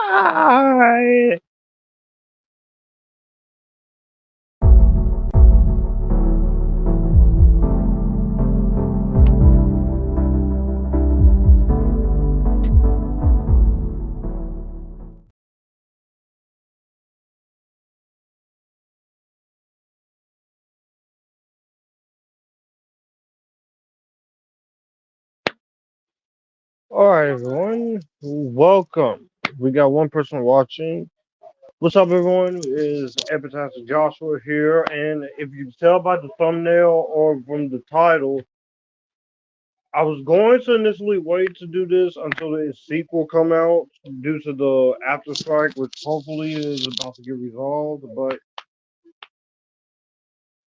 Hi. All right, everyone. Welcome. We got one person watching. What's up, everyone? Is Epitasis Joshua here, and if you can tell by the thumbnail or from the title, I was going to initially wait to do this until the sequel come out due to the after strike, which hopefully is about to get resolved. But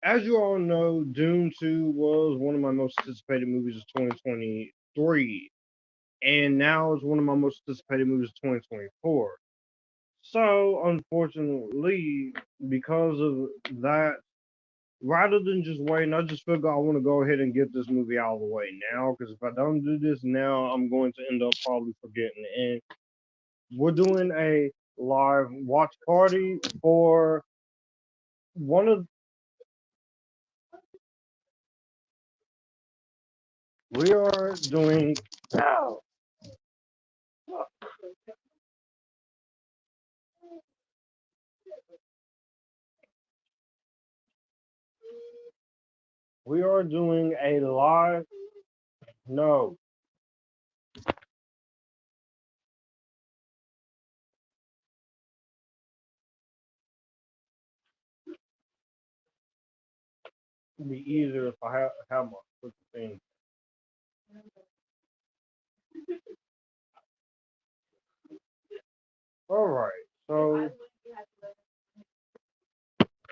as you all know, Dune 2 was one of my most anticipated movies of 2023, and now it's one of my most anticipated movies of 2024. So, unfortunately, because of that, rather than just waiting, I just figure I want to go ahead and get this movie out of the way now. Because if I don't do this now, I'm going to end up probably forgetting. And we're doing a live watch party for one of. We are doing. Ow. We are doing a live. No. It'd be easier if I have my put the thing. All right. So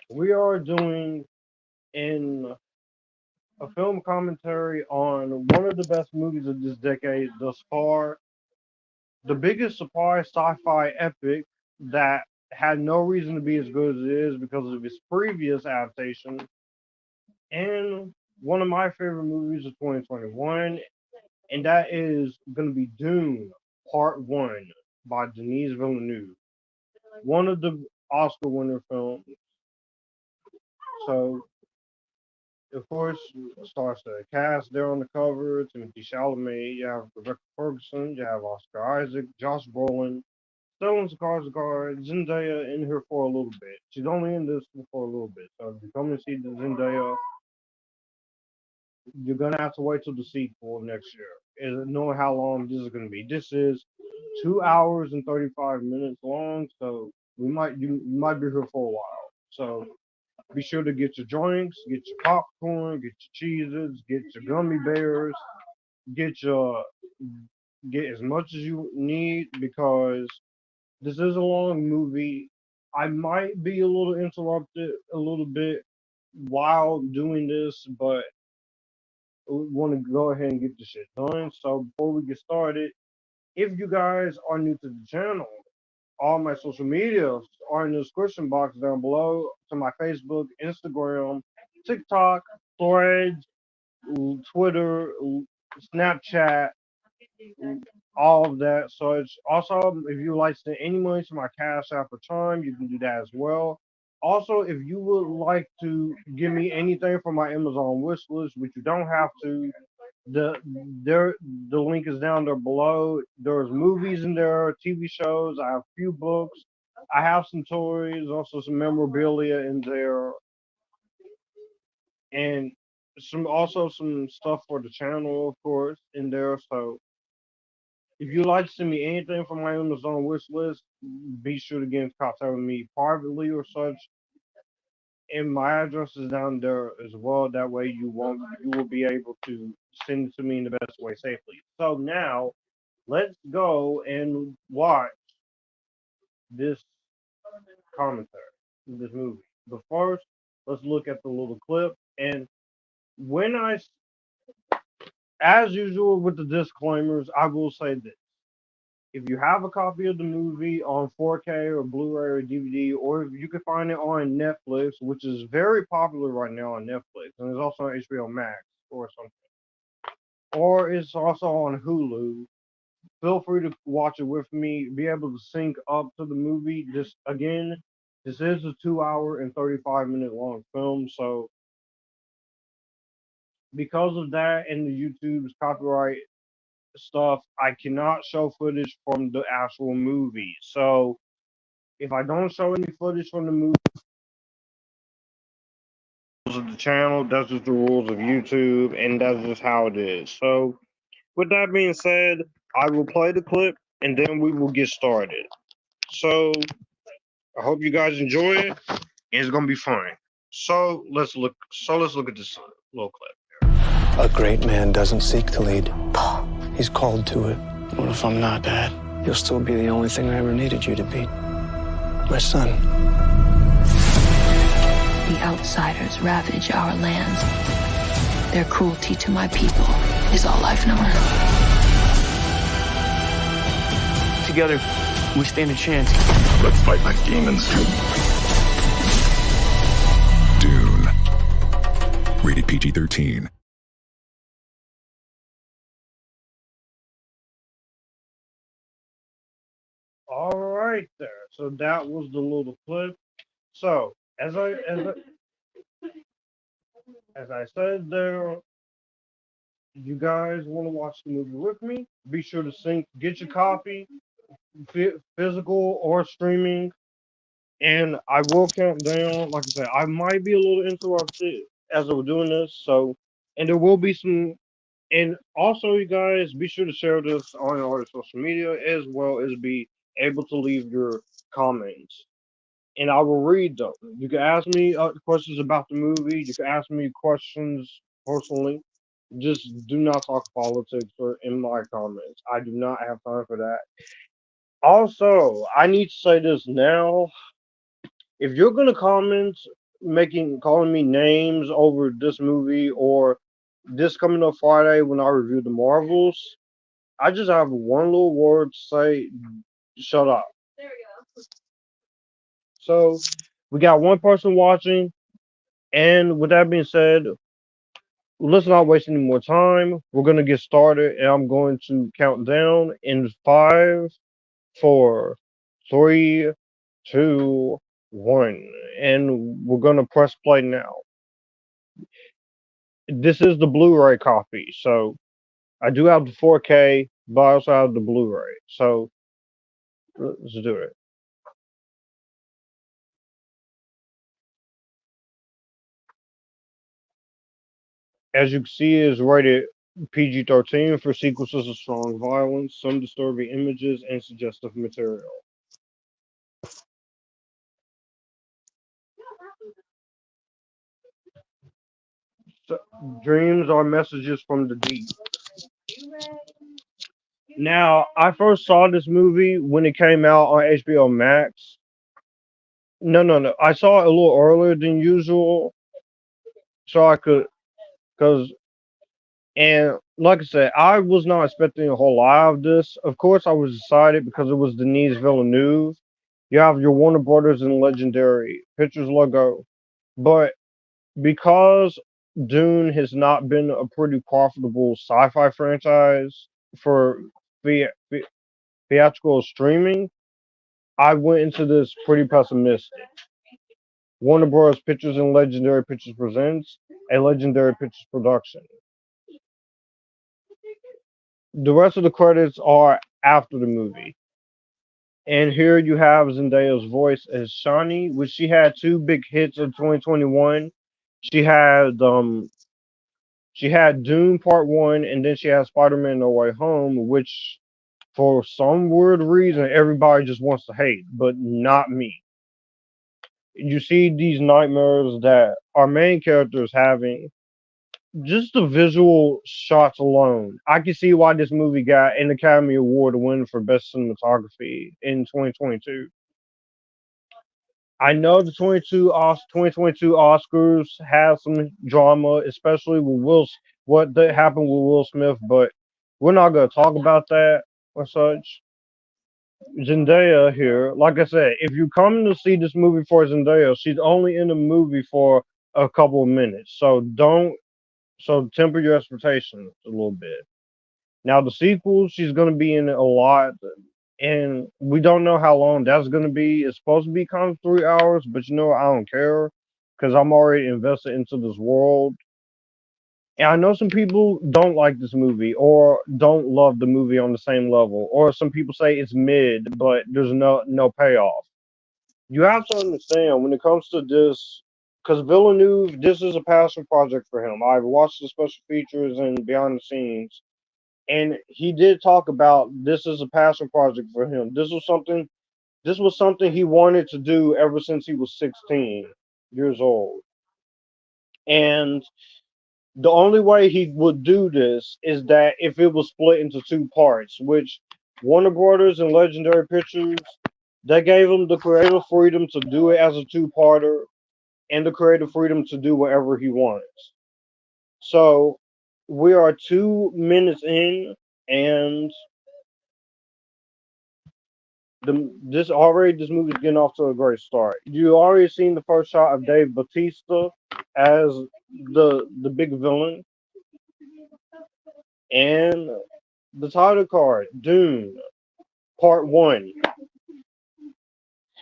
we are doing in a film commentary on one of the best movies of this decade thus far, the biggest surprise sci-fi epic that had no reason to be as good as it is because of its previous adaptation, and one of my favorite movies of 2021, and that is going to be Dune Part 1 by Denis Villeneuve, one of the Oscar winner films. So of course, stars the cast there on the cover. Timothée Chalamet, you have Rebecca Ferguson, you have Oscar Isaac, Josh Brolin, Stellan Skarsgård, Zendaya in here for a little bit. She's only in this for a little bit. So if you come to see the Zendaya, you're gonna have to wait till the sequel next year. And knowing how long this is gonna be. This is 2 hours and 35 minutes long, so we might be here for a while. So be sure to get your drinks, get your popcorn, get your cheeses, get your gummy bears, get your get as much as you need because this is a long movie. I might be a little interrupted a little bit while doing this, but we want to go ahead and get the shit done. So before we get started, if you guys are new to the channel, all my social medias are in the description box down below to my Facebook, Instagram, TikTok, Threads, Twitter, Snapchat, all of that. So it's also, if you like to send any money to my Cash App or Chime, you can do that as well. Also, if you would like to give me anything from my Amazon wish list, which you don't have to, the there the link is down there below. There's movies in there, TV shows. I have a few books. I have some toys, also some memorabilia in there, and some stuff for the channel, of course, in there. So if you like to send me anything from my Amazon wish list, be sure to get in contact with me privately or such. And my address is down there as well. That way you will be able to send it to me in the best way safely. So now let's go and watch this commentary, this movie. But first, let's look at the little clip. And when as usual with the disclaimers, I will say this. If you have a copy of the movie on 4K or Blu-ray or DVD, or if you can find it on Netflix, which is very popular right now on Netflix, and it's also on HBO Max or something, or it's also on Hulu feel free to watch it with me, be able to sync up to the movie. This is a 2 hour and 35-minute long film, so because of that and the YouTube's copyright stuff, I cannot show footage from the actual movie. So if I don't show any footage from the movie of the channel, that's just the rules of YouTube, and that's just how it is. So with that being said, I will play the clip and then we will get started. So I hope you guys enjoy it. It's gonna be fun. So let's look. Let's look at this little clip. A great man doesn't seek to lead. He's called to it. What if I'm not, Dad? You'll still be the only thing I ever needed you to be. My son. The outsiders ravage our lands. Their cruelty to my people is all I've known. Together, we stand a chance. Let's fight like demons. Dune. Rated PG-13. All right, there. So that was the little clip. So as I said there, you guys want to watch the movie with me? Be sure to get your copy, physical or streaming, and I will count down. Like I said, I might be a little interrupted as we're doing this, so and there will be some. And also, you guys, be sure to share this on our social media as well as be able to leave your comments. And I will read them. You can ask me questions about the movie. You can ask me questions personally. Just do not talk politics or in my comments. I do not have time for that. Also, I need to say this now. If you're gonna comment calling me names over this movie or this coming up Friday when I review the Marvels, I just have one little word to say: shut up. There we go. So we got one person watching, and with that being said, let's not waste any more time. We're gonna get started, and I'm going to count down in 5, 4, 3, 2, 1, and we're gonna press play now. This is the Blu-ray copy, so I do have the 4K, but I also have the Blu-ray. So let's do it. As you can see, it is rated PG-13 for sequences of strong violence, some disturbing images, and suggestive material. So, dreams are messages from the deep. Now, I first saw this movie when it came out on HBO Max. No. I saw it a little earlier than usual, so I could, because, and like I said, I was not expecting a whole lot of this. Of course, I was excited because it was Denis Villeneuve. You have your Warner Brothers and Legendary Pictures logo, but because Dune has not been a pretty profitable sci-fi franchise for the theatrical streaming, I went into this pretty pessimistic. Warner Bros. Pictures and Legendary Pictures presents a Legendary Pictures production. The rest of the credits are after the movie. And here you have Zendaya's voice as Shani, which she had 2 big hits in 2021. She had Dune Part 1, and then she had Spider-Man No Way Home, which for some weird reason everybody just wants to hate, but not me. You see these nightmares that our main character is having. Just the visual shots alone, I can see why this movie got an Academy Award win for Best Cinematography in 2022. I know the 2022 Oscars have some drama, especially with what happened with Will Smith, but we're not going to talk about that or such. Zendaya here, like I said, if you're coming to see this movie for Zendaya, she's only in the movie for a couple of minutes, so temper your expectations a little bit. Now the sequel, she's gonna be in it a lot, and we don't know how long that's gonna be. It's supposed to be kind of 3 hours, but you know what? I don't care because I'm already invested into this world. And I know some people don't like this movie or don't love the movie on the same level, or some people say it's mid, but there's no payoff. You have to understand when it comes to this, because Villeneuve, this is a passion project for him. I've watched the special features and behind the scenes, and he did talk about this is a passion project for him. This was something he wanted to do ever since he was 16 years old. And the only way he would do this is that if it was split into two parts, which Warner Brothers and Legendary Pictures, they gave him the creative freedom to do it as a two-parter and the creative freedom to do whatever he wants. So we are 2 minutes in, and this movie's getting off to a great start. You already seen the first shot of Dave Bautista as the big villain, and the title card, Dune, Part One.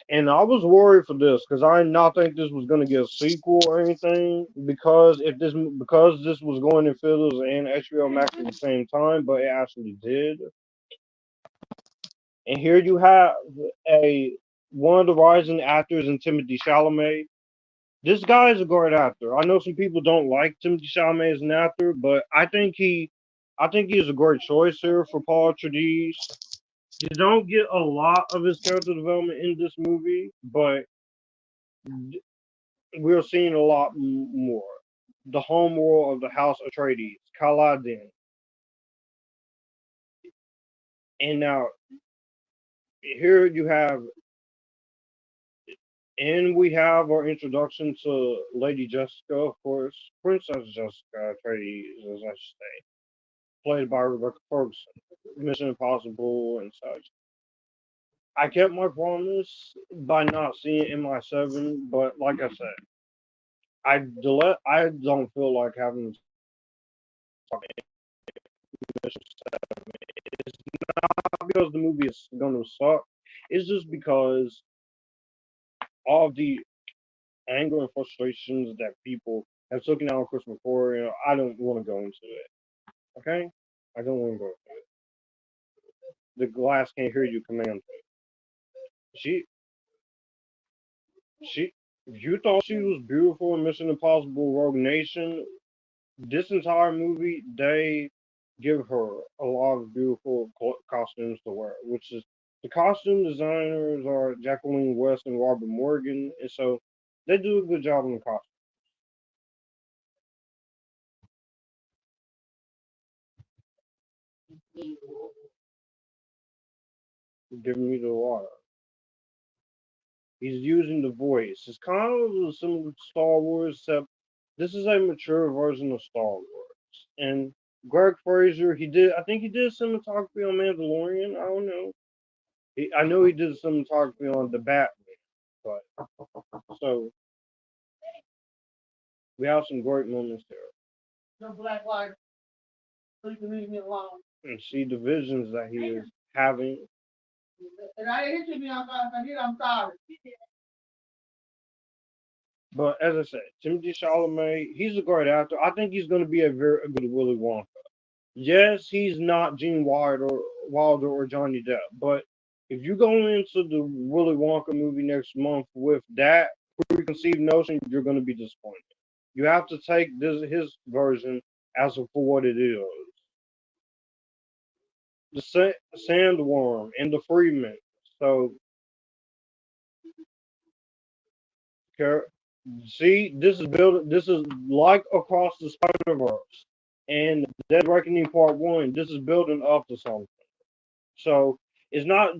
And I was worried for this because I did not think this was going to get a sequel or anything because this was going in theaters and HBO Max at the same time, but it actually did. And here you have a one of the rising actors in Timothée Chalamet. This guy is a great actor. I know some people don't like Timothée Chalamet as an actor, but I think he is a great choice here for Paul Atreides. You don't get a lot of his character development in this movie, but we're seeing a lot more. The home world of the House Atreides, Kaladin. And now, here you have, and we have our introduction to Lady Jessica, of course, Princess Jessica Atreides, as I should say, played by Rebecca Ferguson, Mission Impossible and such. I kept my promise by not seeing MI7, but like I said, I don't feel like having to talk Mission 7. It's not because the movie is gonna suck. It's just because all of the anger and frustrations that people have taken out on Chris McCoy, I don't want to go into it. Okay? I don't want to go into it. The glass can't hear you command. She she you thought she was beautiful in Mission Impossible Rogue Nation. This entire movie, they give her a lot of beautiful costumes to wear, which is the costume designers are Jacqueline West and Robert Morgan, and so they do a good job on the costume. Giving me the water. He's using the voice. It's kind of similar to Star Wars, except this is a mature version of Star Wars. And Greg Fraser, I think he did cinematography on Mandalorian. I don't know. I know he did cinematography on the Batman, but so we have some great moments there. No black lighter. So you can leave me alone. And see the visions that he is having. And I didn't hit you, I'm sorry. But as I said, Timothée Chalamet, he's a great actor. I think he's going to be a very good Willy Wonka. Yes, he's not Gene Wilder or Johnny Depp, but if you go into the Willy Wonka movie next month with that preconceived notion, you're going to be disappointed. You have to take his version as for what it is. The sandworm and the Fremen. So, see, this is built. This is like Across the Spider Verse and Dead Reckoning Part One. This is building up to something. So it's not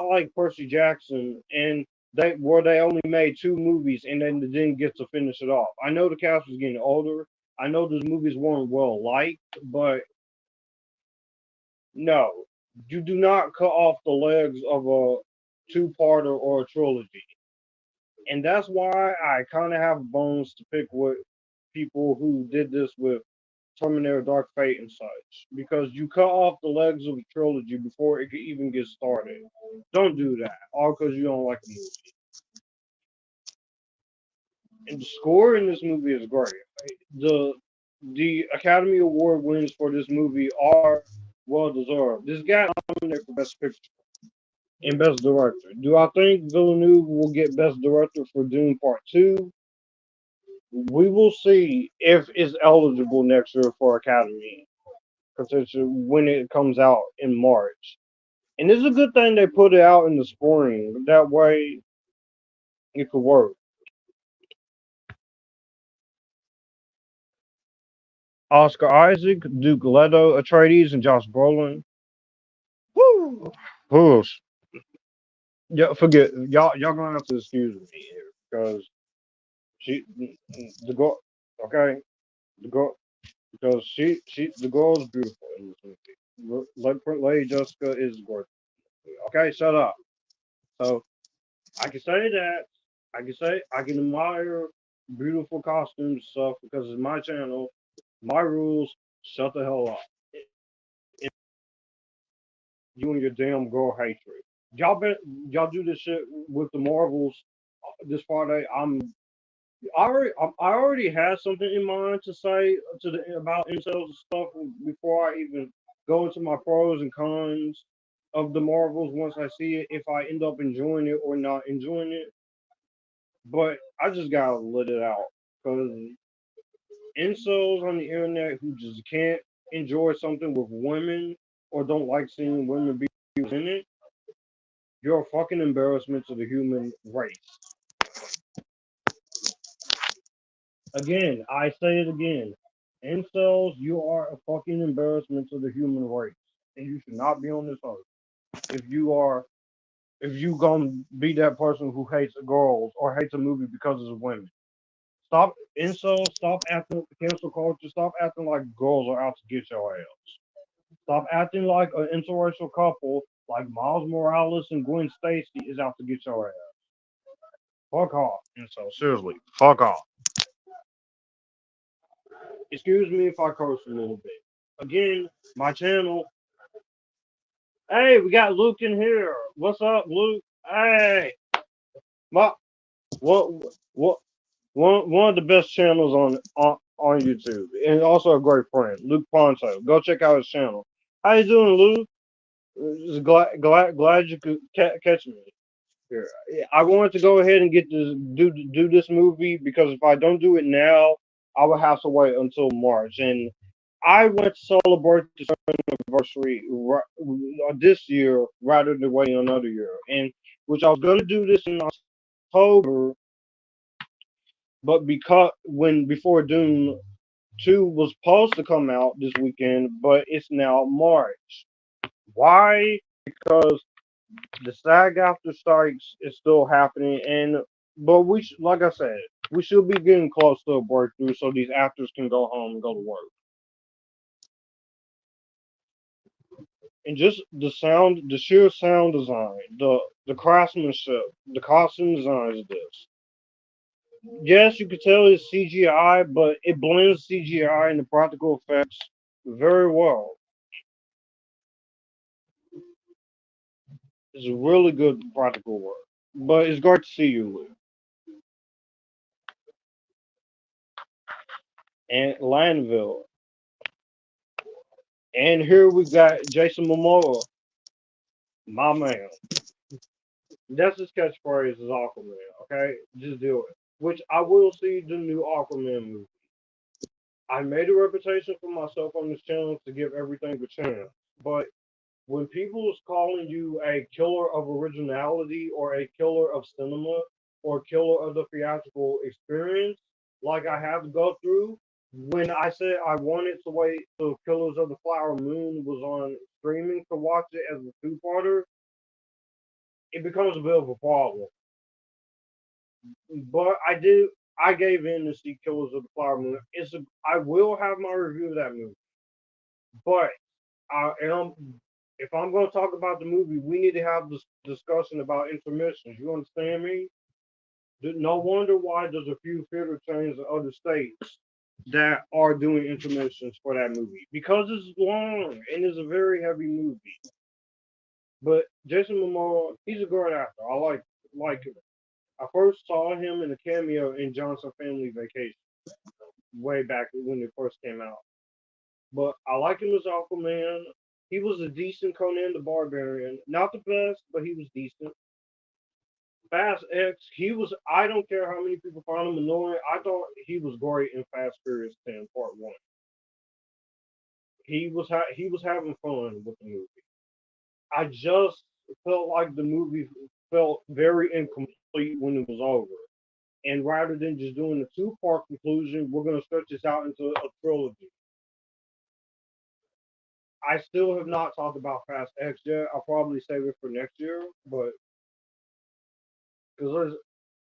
like Percy Jackson and they only made two movies and then they didn't get to finish it off. I know the cast was getting older. I know those movies weren't well liked, but no, you do not cut off the legs of a two-parter or a trilogy. And that's why I kind of have bones to pick with people who did this with Terminator Dark Fate and such because you cut off the legs of the trilogy before it could even get started. Don't do that, all because you don't like the movie. And the score in this movie is great. The Academy Award wins for this movie are well deserved. This got nominated for Best Picture and Best Director. Do I think Villeneuve will get Best Director for Dune Part 2? We will see if it's eligible next year for Academy contention when it comes out in March. And it's a good thing they put it out in the spring. That way it could work. Oscar Isaac, Duke Leto, Atreides, and Josh Brolin. Woo! Whoosh. Yeah, forget y'all gonna have to excuse me here because she the girl okay the girl because she the girl is beautiful in this movie. Lady Jessica is gorgeous. Okay, shut up. So I can say that I can admire beautiful costumes and stuff because it's my channel, my rules. Shut the hell up. You and your damn girl hatred. Y'all do this shit with the Marvels this Friday. I already had something in mind to say about incels and stuff before I even go into my pros and cons of the Marvels once I see it, if I end up enjoying it or not enjoying it. But I just gotta let it out because incels on the internet who just can't enjoy something with women or don't like seeing women be in it, you're a fucking embarrassment to the human race. Again, I say it again. Incels, you are a fucking embarrassment to the human race. And you should not be on this earth. If you gonna be that person who hates girls or hates a movie because it's women. Stop incels, stop acting cancel culture, stop acting like girls are out to get your ass. Stop acting like an interracial couple like Miles Morales and Gwen Stacy is out to get your ass. Fuck off, incel. Seriously, fuck off. Excuse me if I curse a little bit. Again, my channel. Hey, we got Luke in here. What's up, Luke? Hey, my what what one of the best channels on YouTube, and also a great friend, Luke Ponto. Go check out his channel. How you doing, Luke? Just glad you could catch me here. I wanted to go ahead and get this do this movie because if I don't do it now, I will have to wait until March. And I want to celebrate the anniversary this year rather than waiting another year. And which I was going to do this in October, but because when before Dune 2 was supposed to come out this weekend, but it's now March. Why? Because the SAG after strikes is still happening, and but like I said, we should be getting close to a breakthrough, so these actors can go home and go to work. And just the sound, the sheer sound design, the craftsmanship, the costume designs of this. Yes, you could tell it's CGI, but it blends CGI and the practical effects very well. It's really good practical work. But it's great to see you, Lou. And Landville. And here we got Jason Momoa, my man. That's his catchphrase is Aquaman, okay? Just do it. Which I will see the new Aquaman movie. I made a reputation for myself on this channel to give everything a chance. But when people is calling you a killer of originality or a killer of cinema or killer of the theatrical experience, like I have to go through, when I said I wanted to wait till Killers of the Flower Moon was on streaming to watch it as a two-parter, it becomes a bit of a problem. But I gave in to see Killers of the Flower Moon. I will have my review of that movie. But I am if I'm going to talk about the movie, we need to have this discussion about intermissions. You understand me? No wonder why there's a few theater chains in other states that are doing intermissions for that movie because it's long and it's a very heavy movie. But Jason Momoa, he's a great actor. I like him. I first saw him in a cameo in Johnson Family Vacation way back when it first came out. But I like him as Aquaman. He was a decent Conan the Barbarian. Not the best, but he was decent. Fast X, he was. I don't care how many people found him annoying. I thought he was great in Fast Furious 10 Part One. He was having fun with the movie. I just felt like the movie felt very incomplete when it was over. And rather than just doing a two-part conclusion, we're going to stretch this out into a trilogy. I still have not talked about Fast X yet. I'll probably save it for next year, but because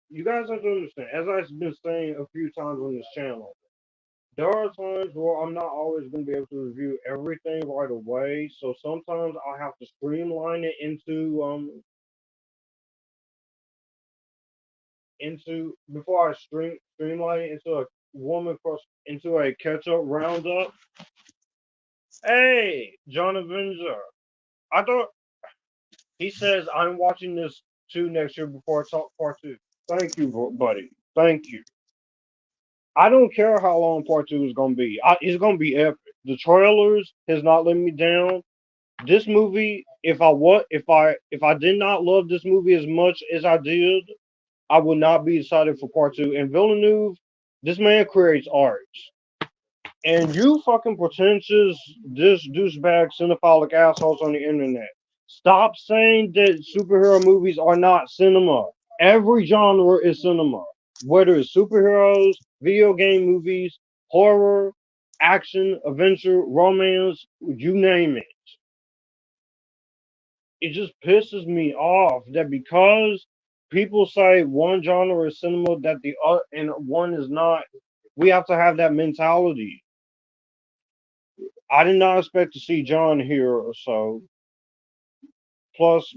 you guys have to understand, as I've been saying a few times on this channel, there are times where I'm not always going to be able to review everything right away. So sometimes I'll have to streamline it into before I streamline it into a woman cross into a catch-up roundup. Hey, John Avenger. I thought he says I'm watching this two next year before I talk part two. Thank you, buddy. Thank you. I don't care how long part two is gonna be. It's gonna be epic. The trailers has not let me down. This movie, if I did not love this movie as much as I did, I would not be excited for part two. And Villeneuve, this man creates art. And you fucking pretentious, this douchebag, cinephilic assholes on the internet, stop saying that superhero movies are not cinema. Every genre is cinema. Whether it's superheroes, video game movies, horror, action, adventure, romance, you name it. It just pisses me off that because people say one genre is cinema that the other and one is not, we have to have that mentality. I did not expect to see John here or so. Plus,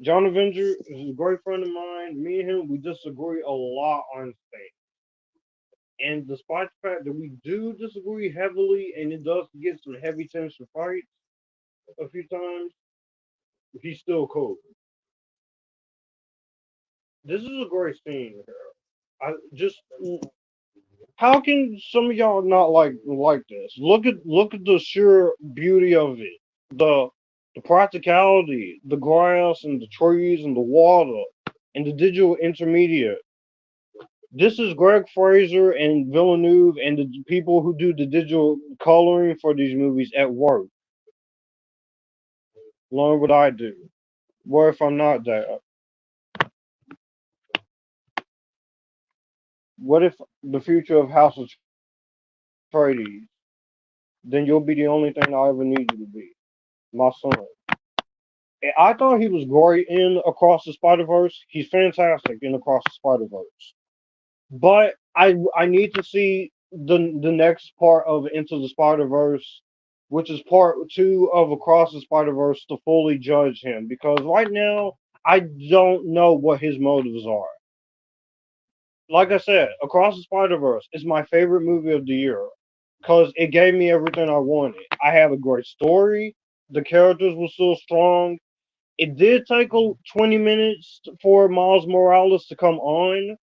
John Avenger is a great friend of mine. Me and him, we disagree a lot on things. And despite the fact that we do disagree heavily, and it does get some heavy tension fights a few times, he's still cool. This is a great scene here. I just how can some of y'all not like this? Look at the sheer beauty of it. The the practicality, the grass and the trees and the water and the digital intermediate. This is Greg Fraser and Villeneuve and the people who do the digital coloring for these movies at work. Learn what I do. What if I'm not that? What if the future of House of Trades? Then you'll be the only thing I ever need you to be. My son. And I thought he was great in Across the Spider Verse. He's fantastic in Across the Spider Verse. But I need to see the next part of Into the Spider Verse, which is part two of Across the Spider Verse, to fully judge him because right now I don't know what his motives are. Like I said, Across the Spider Verse is my favorite movie of the year because it gave me everything I wanted. I had a great story. The characters were still strong. It did take 20 minutes for Miles Morales to come on,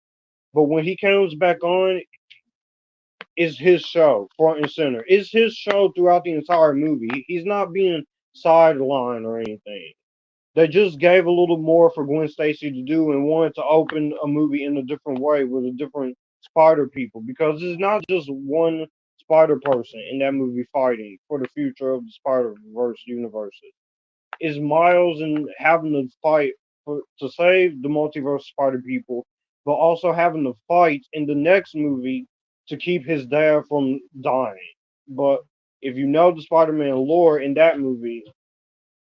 but when he comes back on, it's his show, front and center. It's his show throughout the entire movie. He's not being sidelined or anything. They just gave a little more for Gwen Stacy to do and wanted to open a movie in a different way with a different spider people because it's not just one spider person in that movie fighting for the future of the Spider Verse universes. Is Miles and having to fight to save the multiverse spider people, but also having to fight in the next movie to keep his dad from dying. But if you know the Spider-Man lore in that movie,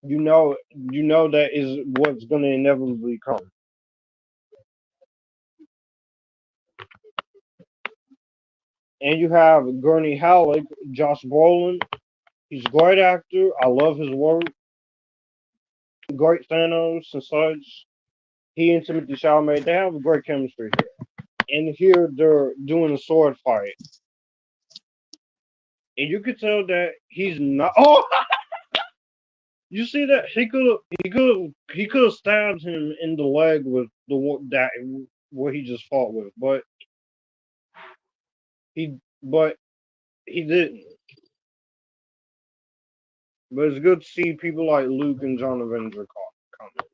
you know that is what's going to inevitably come. And you have Gurney Halleck, Josh Brolin. He's a great actor. I love his work. Great Thanos and such. He and Timothée Chalamet, they have a great chemistry here. and here they're doing a sword fight, and you could tell that he's not. Oh, you see that he could have stabbed him in the leg with the that what he just fought with, he but he didn't. But it's good to see people like Luke and John Avenger coming.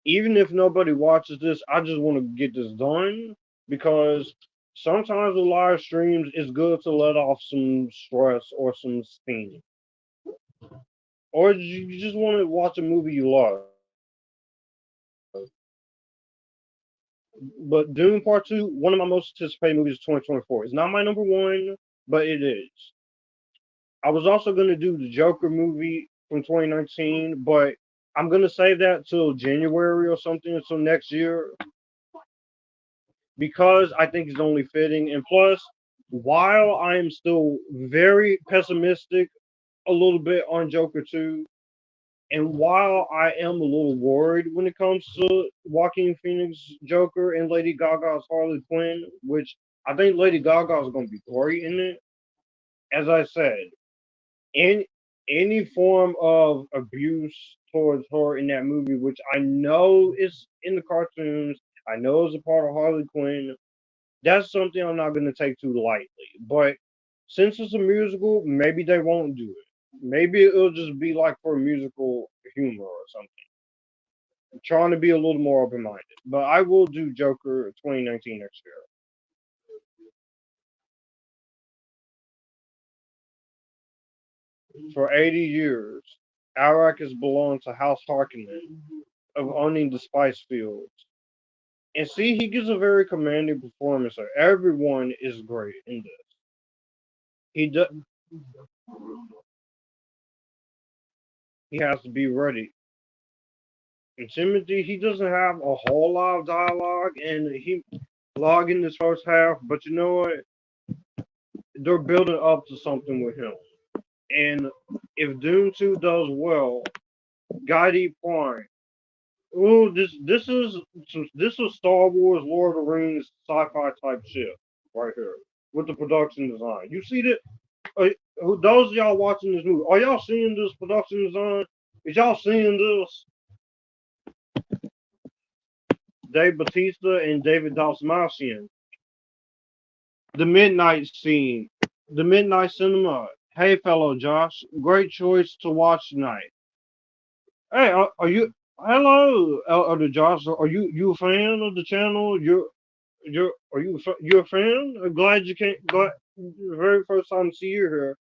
Even if nobody watches this, I just want to get this done because sometimes with live streams, it's good to let off some stress or some steam. Or you just want to watch a movie you love. But Dune Part 2, one of my most anticipated movies of 2024. It's not my number one, but it is. I was also going to do the Joker movie from 2019, but I'm going to save that till January or something, until next year, because I think it's only fitting. And plus, while I am still very pessimistic a little bit on Joker 2, and while I am a little worried when it comes to Joaquin Phoenix Joker and Lady Gaga's Harley Quinn, which I think Lady Gaga is going to be great in it, as I said, any form of abuse towards her in that movie, which I know is in the cartoons, I know is a part of Harley Quinn, that's something I'm not going to take too lightly. But since it's a musical, maybe they won't do it. Maybe it'll just be like for musical humor or something. I'm trying to be a little more open minded. But I will do Joker 2019 next year. For 80 years, Arrakis belonged to House Harkonnen of owning the spice fields. And see, he gives a very commanding performance. Everyone is great in this. He does. He has to be ready. And Timothy, he doesn't have a whole lot of dialogue, and he log in this first half. But you know what? They're building up to something with him. And if Dune 2 does well, Guy Point. Oh, this is Star Wars, Lord of the Rings, sci-fi type shit right here with the production design. You see that? Those of y'all watching this movie, are y'all seeing this production design? Is y'all seeing this? Dave Bautista and David Dastmalchian. The Midnight Scene. The Midnight Cinema. Hey, fellow Josh. Great choice to watch tonight. Hey, are you... Hello, Elder Josh. Are you a fan of the channel? You a fan? I'm glad you came. Glad the very first time to see you here.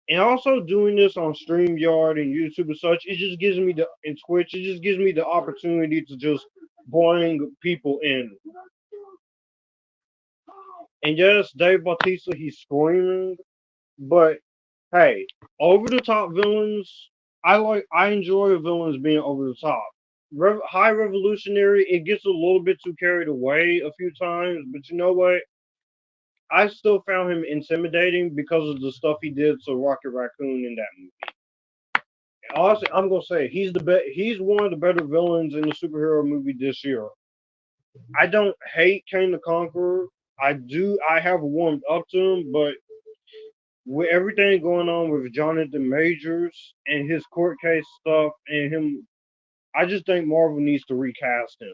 And also doing this on StreamYard and YouTube and such, it just gives me and Twitch, it just gives me the opportunity to just bring people in. And yes, Dave Bautista, he's screaming, but hey, over the top villains, I enjoy villains being over the top. High Revolutionary, it gets a little bit too carried away a few times, but you know what? I still found him intimidating because of the stuff he did to Rocket Raccoon in that movie. Honestly, I'm gonna say he's one of the better villains in the superhero movie this year. I don't hate Kane the Conqueror. I have warmed up to him, but with everything going on with Jonathan Majors and his court case stuff and him, I just think Marvel needs to recast him.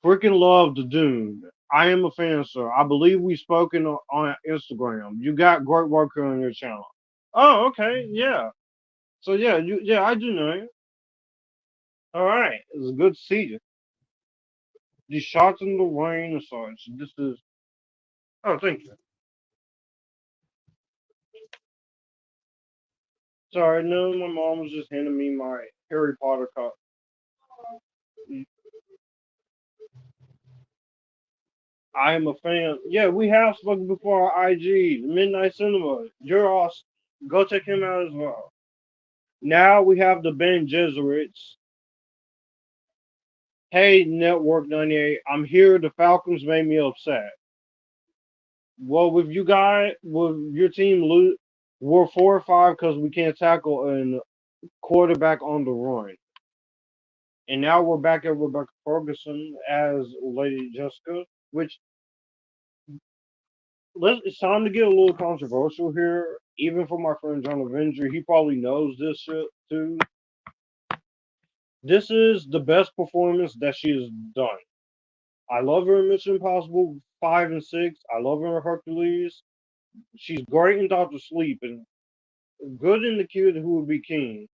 Freaking love the Dune. I am a fan, sir. I believe we've spoken on Instagram. You got great work on your channel. Oh, okay, yeah. So yeah, I do know you. All right, it's good to see you. These shots in the rain and such. This is. Oh, thank you. Sorry, no, my mom was just handing me my Harry Potter cup. I am a fan. Yeah, we have spoken before on IG, Midnight Cinema. You're awesome. Go check him out as well. Now we have the Ben Gesserits. Hey, Network 98, I'm here. The Falcons made me upset. Well, with you guys, with your team, we're 4 or 5 because we can't tackle a quarterback on the run. And now we're back at Rebecca Ferguson as Lady Jessica, which it's time to get a little controversial here. Even for my friend John Avenger, he probably knows this shit too. This is the best performance that she has done. I love her in Mission Impossible 5 and 6. I love her in Hercules. She's great in Doctor Sleep and good in The Kid Who Would Be King.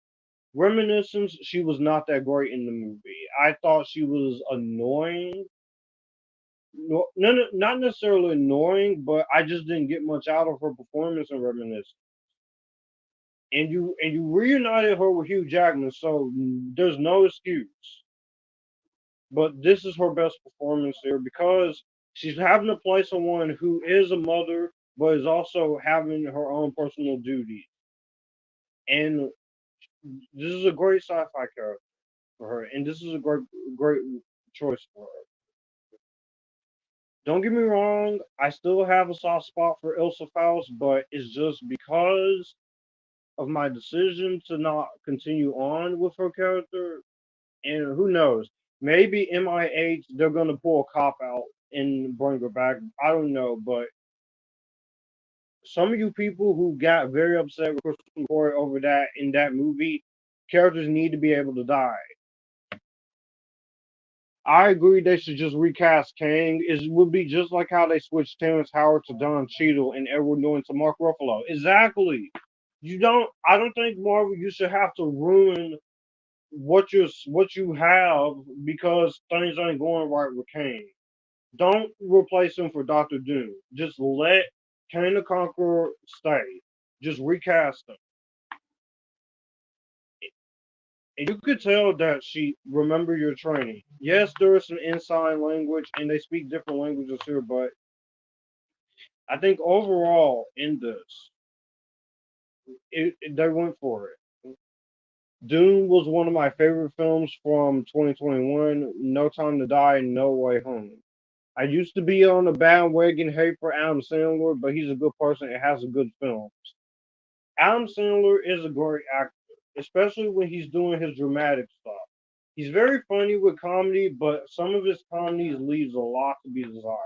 Reminiscence, she was not that great in the movie. I thought she was annoying. No, not necessarily annoying, but I just didn't get much out of her performance in Reminiscence. And you reunited her with Hugh Jackman, so there's no excuse. But this is her best performance here because she's having to play someone who is a mother, but is also having her own personal duties. And this is a great sci-fi character for her, and this is a great choice for her. Don't get me wrong, I still have a soft spot for Ilsa Faust, but it's just because of my decision to not continue on with her character. And who knows? Maybe MIH, they're going to pull a cop out and bring her back. I don't know, but some of you people who got very upset with Christopher McCoy over that in that movie, characters need to be able to die. I agree they should just recast Kang. It would be just like how they switched Terrence Howard to Don Cheadle and Edward Norton to Mark Ruffalo. Exactly. I don't think Marvel you should have to ruin what you have because things ain't going right with Kang. Don't replace him for Doctor Doom. Just let Kang the Conqueror stay. Just recast him. And you could tell that she remember your training. Yes, there is some in-sign language and they speak different languages here, but I think overall in this, they went for it. Dune was one of my favorite films from 2021. No Time to Die, No Way Home. I used to be on the bandwagon hate for Adam Sandler, but he's a good person and has a good films. Adam Sandler is a great actor, especially when he's doing his dramatic stuff. He's very funny with comedy, but some of his comedies leaves a lot to be desired.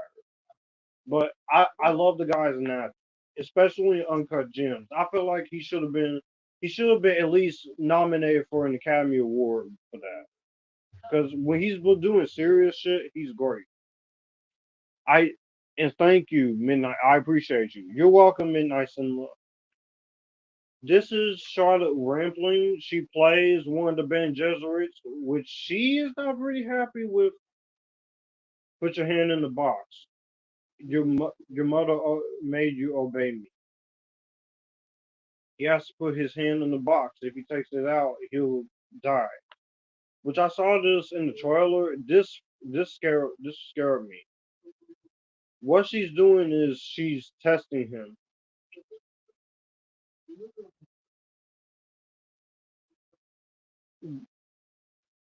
But I love the guys in that, especially in Uncut Gems. I feel like he should have been at least nominated for an Academy Award for that. Because when he's doing serious shit, he's great. And thank you, Midnight. I appreciate you. You're welcome, Midnight Cinema. This is Charlotte Rampling. She plays one of the Bene Gesserits, which she is not pretty happy with. Put your hand in the box. Your mother made you obey me. He has to put his hand in the box. If he takes it out, he'll die. Which I saw this in the trailer. This scared me. What she's doing is she's testing him.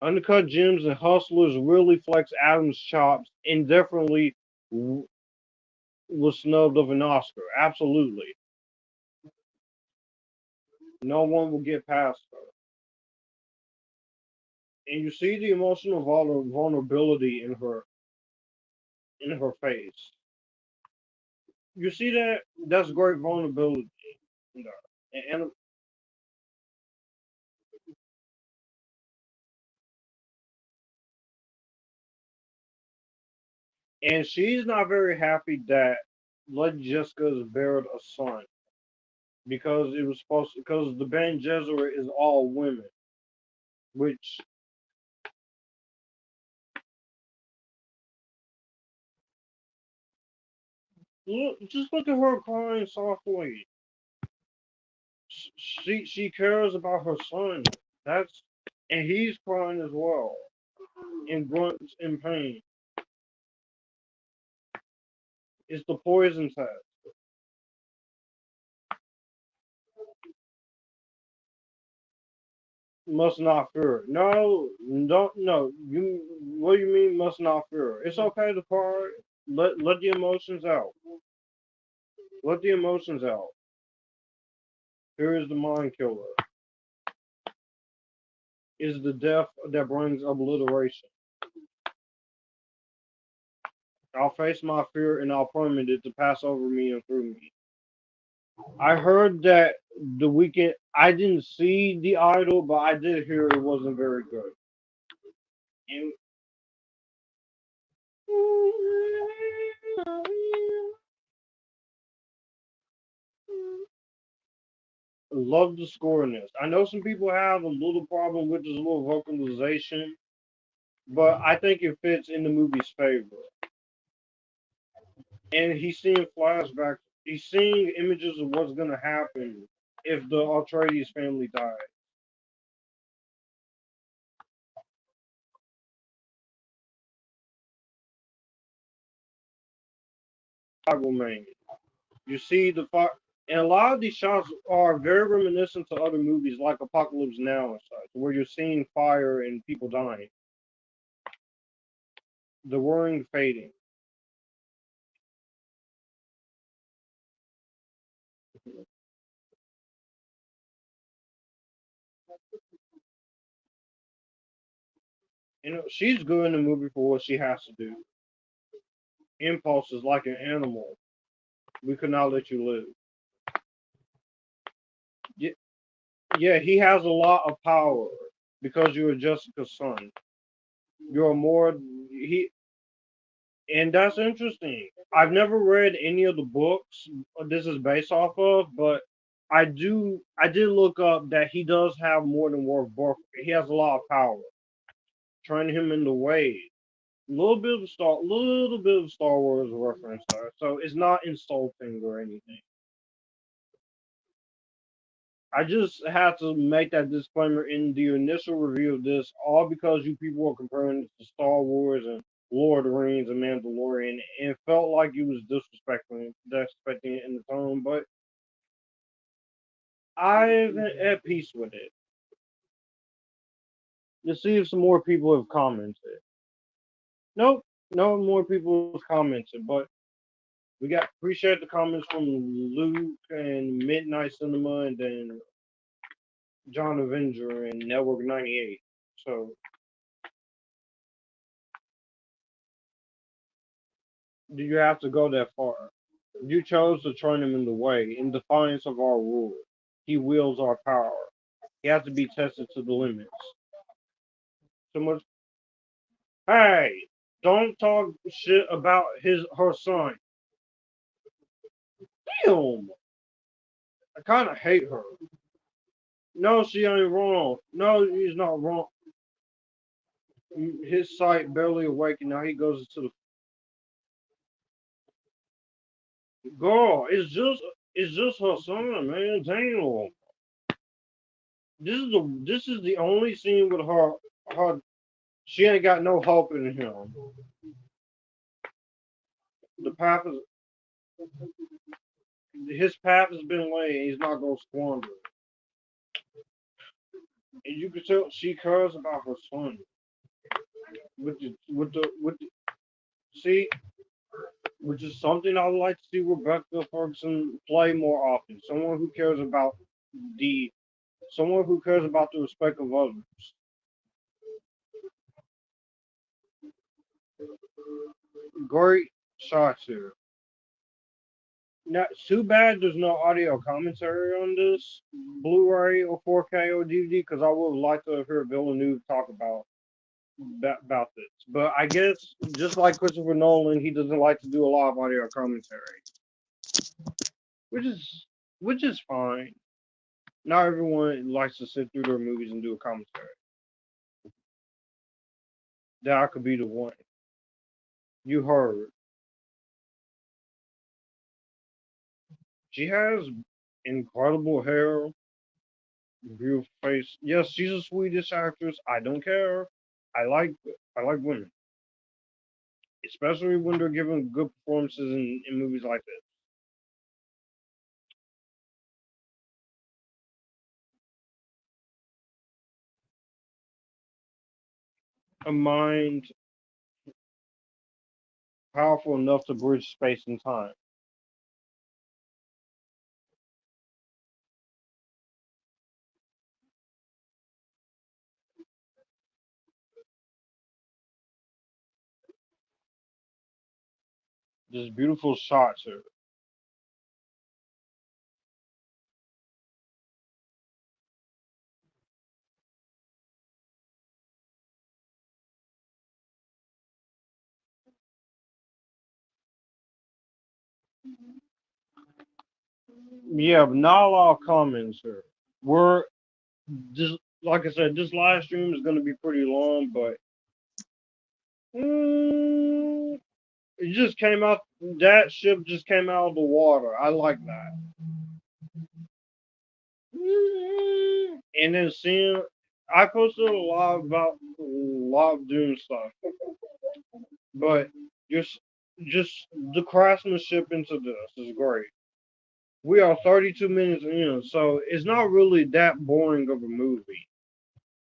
Uncut Gems and Hustlers really flex Adam's chops and definitely was snubbed of an Oscar. Absolutely. No one will get past her. And you see the emotional vulnerability in her face. You see that? That's great vulnerability. You know. And she's not very happy that Lady Jessica's buried a son because it was because the Bene Gesserit is all women, which just look at her crying softly. She cares about her son. And he's crying as well, and grunts in pain. It's the poison test. Must not fear. No, don't no. What do you mean must not fear? It's okay to cry. Let the emotions out. Let the emotions out. Here is the mind killer. is the death that brings obliteration. I'll face my fear and I'll permit it to pass over me and through me. I heard that the weekend. I didn't see The Idol, but I did hear it wasn't very good. And love the score in this. I know some people have a little problem with this little vocalization, but I think it fits in the movie's favor. And he's seeing flashbacks. He's seeing images of what's gonna happen if the Atreides family dies. Remain. You see the fire, and a lot of these shots are very reminiscent to other movies like Apocalypse Now and such, where you're seeing fire and people dying. The whirring fading. You know, she's good in the movie for what she has to do. Impulse is like an animal. We could not let you live. Yeah, he has a lot of power because you're Jessica's son. You're more he, and that's interesting. I've never read any of the books this is based off of, but I did look up that he does have more than Worf Bork. He has a lot of power. Train him in the way. Little bit of Star Wars reference there. So it's not insulting or anything. I just have to make that disclaimer in the initial review of this, all because you people were comparing it to Star Wars and Lord of the Rings and Mandalorian, and it felt like you was disrespecting it in the tone, but I'm at peace with it. Let's see if some more people have commented. Nope, no more people have commented, but we got appreciate the comments from Luke and Midnight Cinema and then John Avenger and Network 98. So do you have to go that far? You chose to turn him in the way, in defiance of our rule. He wields our power. He has to be tested to the limits. So much. Hey, don't talk shit about her son. Damn, I kind of hate her. No, she ain't wrong. No, he's not wrong. His sight barely awake, and now he goes to the girl. It's just her son, man. Damn. This is the only scene with her. She ain't got no hope in him. The path is his path has been laid. He's not gonna squander it. And you can tell she cares about her son. With the see, which is something I would like to see Rebecca Ferguson play more often. The someone who cares about the respect of others. Great shots here. Now, it's too bad there's no audio commentary on this Blu-ray or 4K or DVD because I would like to hear Villeneuve talk about this. But I guess just like Christopher Nolan, he doesn't like to do a lot of audio commentary, which is fine. Not everyone likes to sit through their movies and do a commentary. That I could be the one. You heard. She has incredible hair, beautiful face. Yes, she's a Swedish actress. I don't care. I like I like women, especially when they're giving good performances in movies like this. A mind powerful enough to bridge space and time. Just beautiful shots here. Yeah, but not a lot of comments here. We're just like I said, this live stream is going to be pretty long, but mm, it just came out. That ship just came out of the water. I like that. And then seeing, I posted a lot about a lot of Dune stuff, but just just the craftsmanship into this is great. We are 32 minutes in, so it's not really that boring of a movie.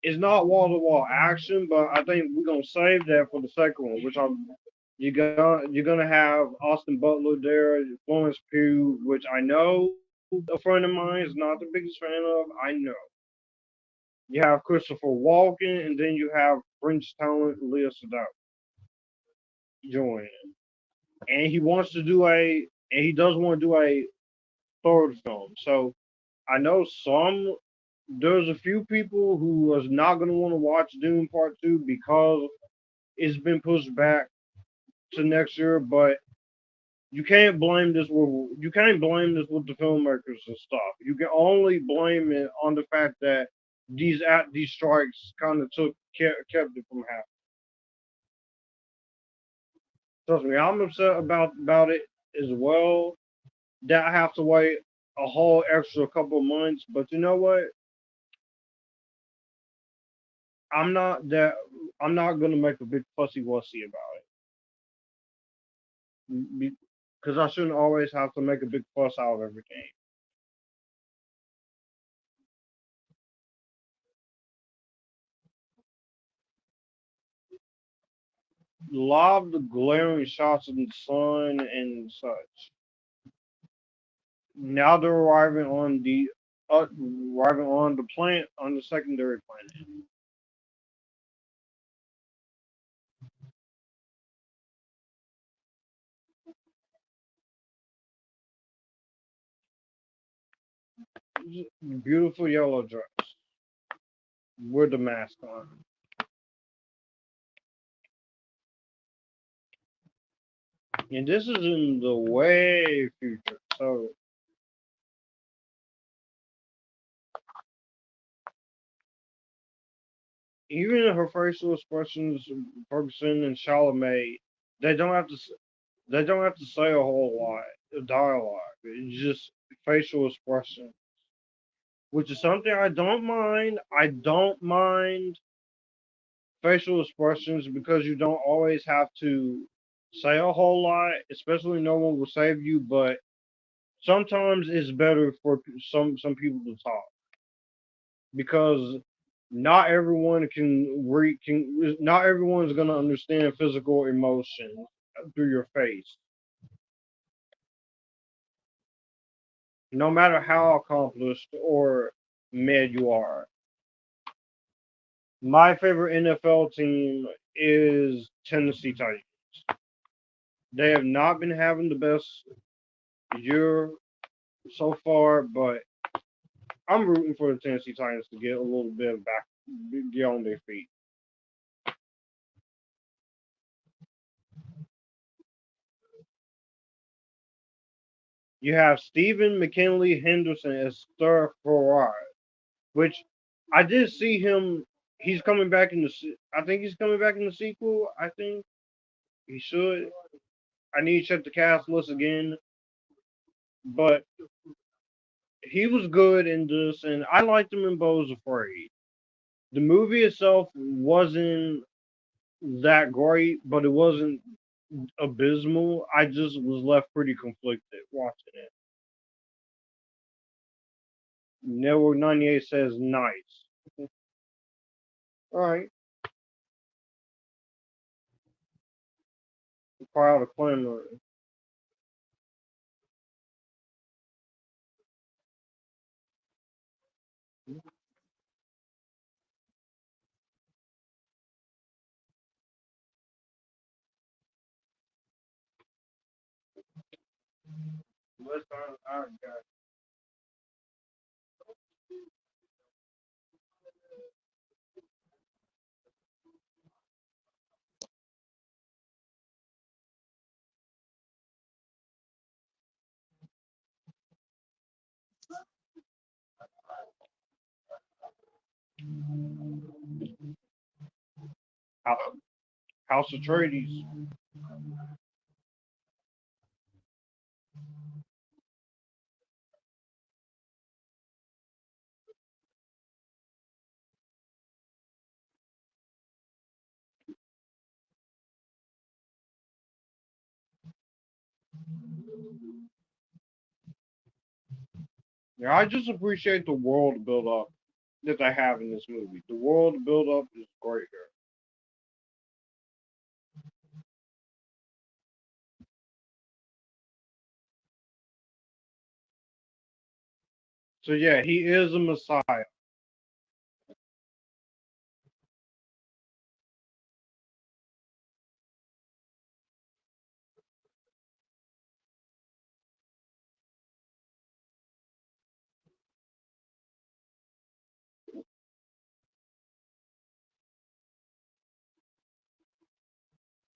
It's not wall to wall action, but I think we're gonna save that for the second one, which I'm you're gonna have Austin Butler there, Florence Pugh, which I know a friend of mine is not the biggest fan of. I know. You have Christopher Walken, and then you have French talent Leah Sado joining, and he does want to do a third film. So I know there's a few people who is not gonna want to watch Dune Part Two because it's been pushed back to next year, but you can't blame this with the filmmakers and stuff. You can only blame it on the fact that these strikes kind of kept it from happening. Trust me, I'm upset about it as well. That I have to wait a whole extra couple of months, but you know what? I'm not that I'm not gonna make a big fussy wussy about it because I shouldn't always have to make a big fuss out of everything. A lot of the glaring shots of the sun and such. Now they're arriving on the planet on the secondary planet. Beautiful yellow dress with the mask on. And this is in the way future. So even her facial expressions, Ferguson and Chalamet, they don't have to they don't have to say a whole lot of dialogue. It's just facial expression, which is something I don't mind. I don't mind facial expressions because you don't always have to say a whole lot, especially no one will save you, but sometimes it's better for some people to talk because not everyone's going to understand physical emotion through your face, no matter how accomplished or mad you are. My favorite NFL team is Tennessee Titans. They have not been having the best year so far, but I'm rooting for the Tennessee Titans to get a little bit of back, get on their feet. You have Stephen McKinley Henderson as Stir Farrar, which I did see him. He's coming back in I think he's coming back in the sequel. I think he should. I need to check the cast list again, but he was good in this, and I liked him in Beau's Afraid. The movie itself wasn't that great, but it wasn't abysmal. I just was left pretty conflicted watching it. Network 98 says nice. All right, crowd of clamor. I got House of Trades. Yeah, I just appreciate the world build up that they have in this movie. The world build up is great here. So yeah, he is a messiah.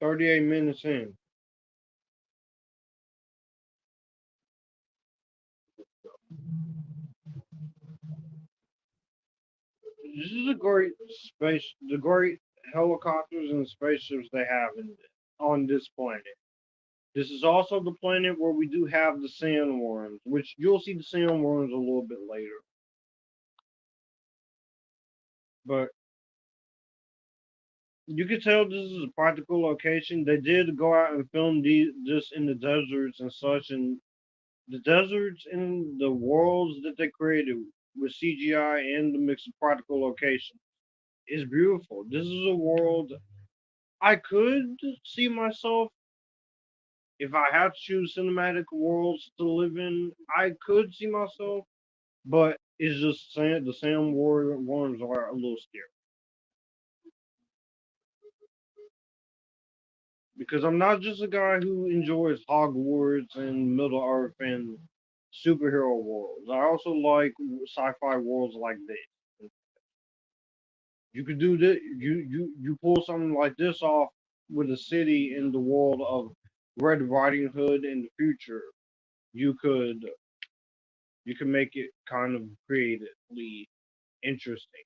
38 minutes in. This is a great space, the great helicopters and spaceships they have on this planet. This is also the planet where we do have the sandworms, which you'll see the sandworms a little bit later. But you can tell this is a practical location. They did go out and film this in the deserts and such, and the deserts and the worlds that they created with CGI and the mix of practical location is beautiful. This is a world I could see myself if I had to choose cinematic worlds to live in. I could see myself, but it's just saying the sandworms are a little scary because I'm not just a guy who enjoys Hogwarts and Middle Earth and superhero worlds. I also like sci-fi worlds like this. You could do this. You pull something like this off with a city in the world of Red Riding Hood in the future. You could make it kind of creatively interesting.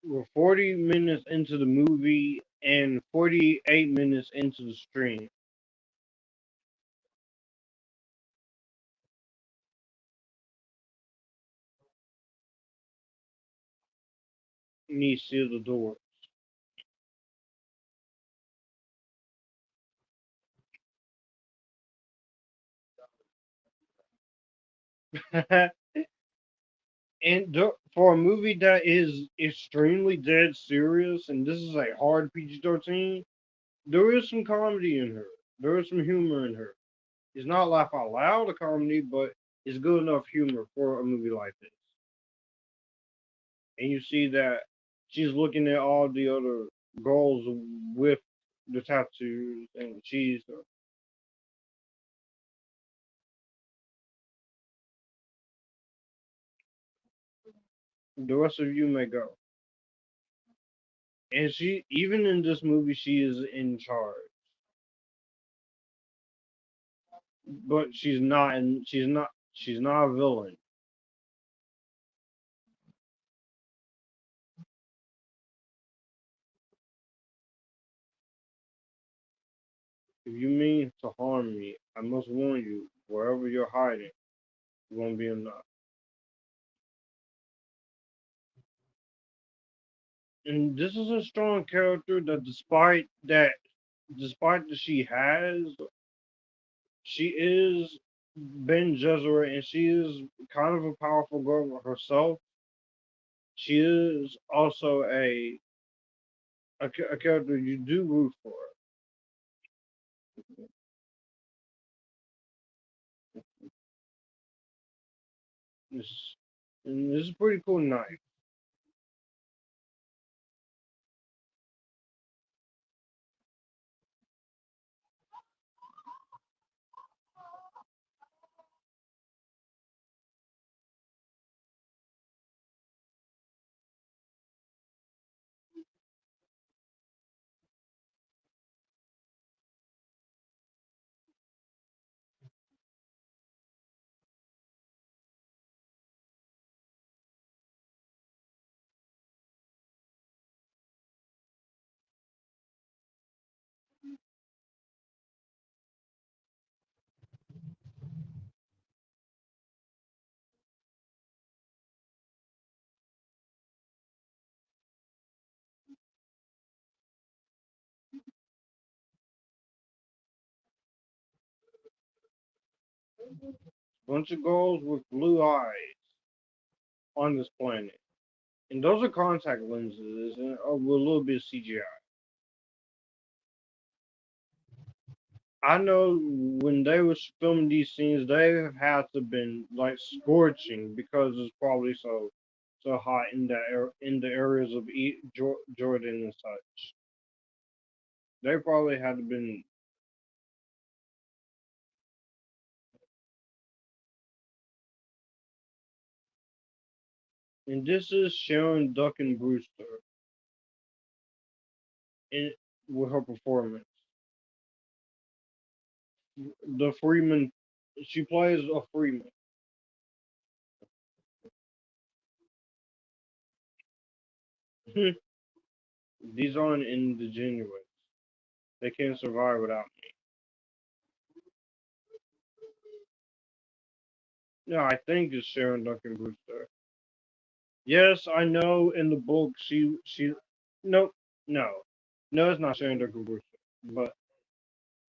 We're 40 minutes into the movie and 48 minutes into the stream. You need to seal the door. And for a movie that is extremely dead serious, and this is a hard PG-13, there is some comedy in her. There is some humor in her. It's not laugh out loud a comedy, but it's good enough humor for a movie like this. And you see that she's looking at all the other girls with the tattoos, and she's the rest of you may go. And she, even in this movie, she is in charge, but she's not, and she's not a villain. If you mean to harm me, I must warn you, wherever you're hiding, it won't be enough. And this is a strong character that despite that she is Ben Gesserit and she is kind of a powerful girl herself. She is also a character you do root for. This, and this is a pretty cool knife. Bunch of girls with blue eyes on this planet. And those are contact lenses and with a little bit of CGI. I know when they was filming these scenes, they have had to been like scorching because it's probably so hot in in the areas of Jordan and such. They probably had to been. And this is Sharon Duncan-Brewster in with her performance. The Freeman, she plays a Freeman. These aren't indigenuous. They can't survive without me. No, I think it's Sharon Duncan-Brewster. Yes, I know in the book nope, no, no, it's not Sharon Duncan-Brewster, but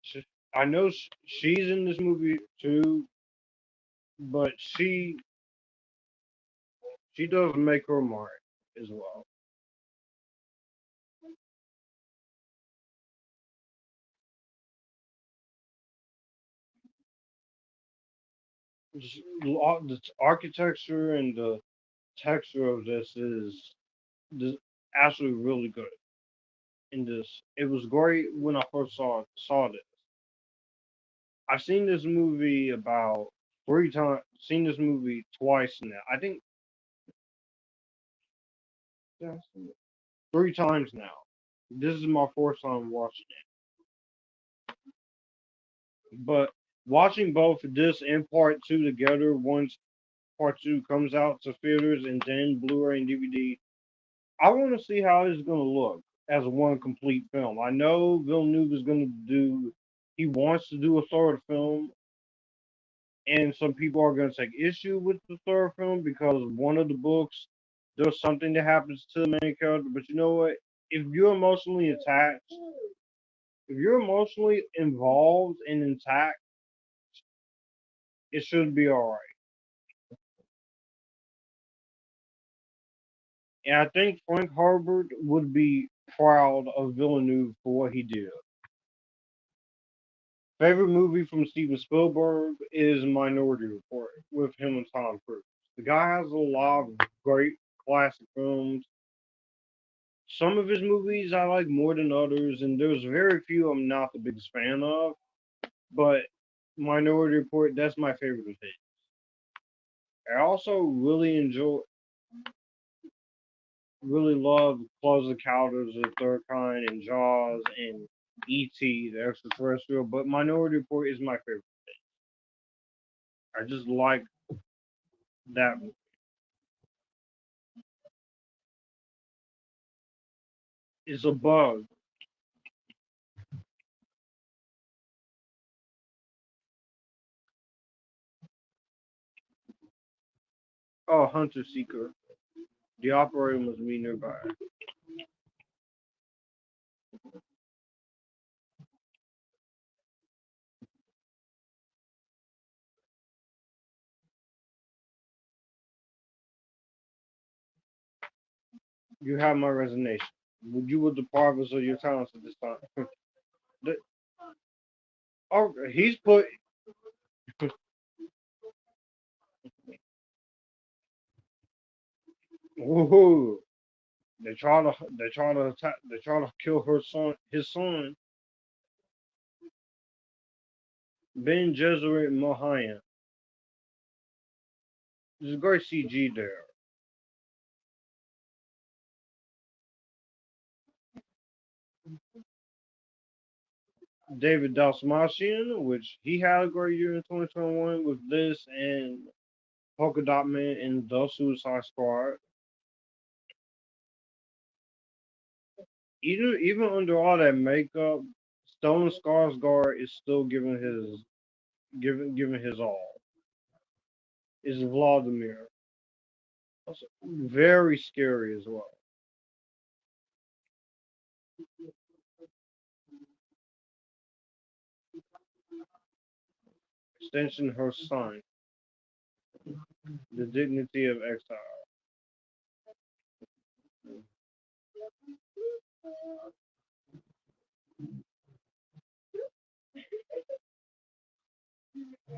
she, I know she's in this movie too, but she does make her mark as well. The architecture and the texture of this absolutely really good in this. It was great when I first saw this. I've seen this movie about 3 times. Seen this movie twice now. I think yeah, 3 times now. This is my fourth time watching it. But watching both this and part two together, once part two comes out to theaters and then Blu-ray and DVD, I want to see how it's going to look as one complete film. I know Villeneuve is going to do. He wants to do a third film, and some people are going to take issue with the third film because one of the books there's something that happens to the main character. But you know what? If you're emotionally attached, if you're emotionally involved and intact, it should be all right. And I think Frank Herbert would be proud of Villeneuve for what he did. Favorite movie from Steven Spielberg is Minority Report with him and Tom Cruise. The guy has a lot of great classic films. Some of his movies I like more than others, and there's very few I'm not the biggest fan of. But Minority Report, that's my favorite of his. I also really love Close Encounters of the Third Kind and Jaws and E.T. the Extraterrestrial, but Minority Report is my favorite. I just like that. It's a bug. Oh, Hunter Seeker. The operator must be nearby. You have my resignation. You would deprive us of your talents at this time. The- oh, he's put. Woohoo! They try to kill his son, Ben Gesserit Mohayan. There's great CG there. David Dastmalchian, which he had a great year in 2021 with this and Polka Dot Man and The Suicide Squad. Even under all that makeup, Stellan Skarsgård is still giving his all. Is Vladimir. Also very scary as well. Extension her son. The dignity of exile.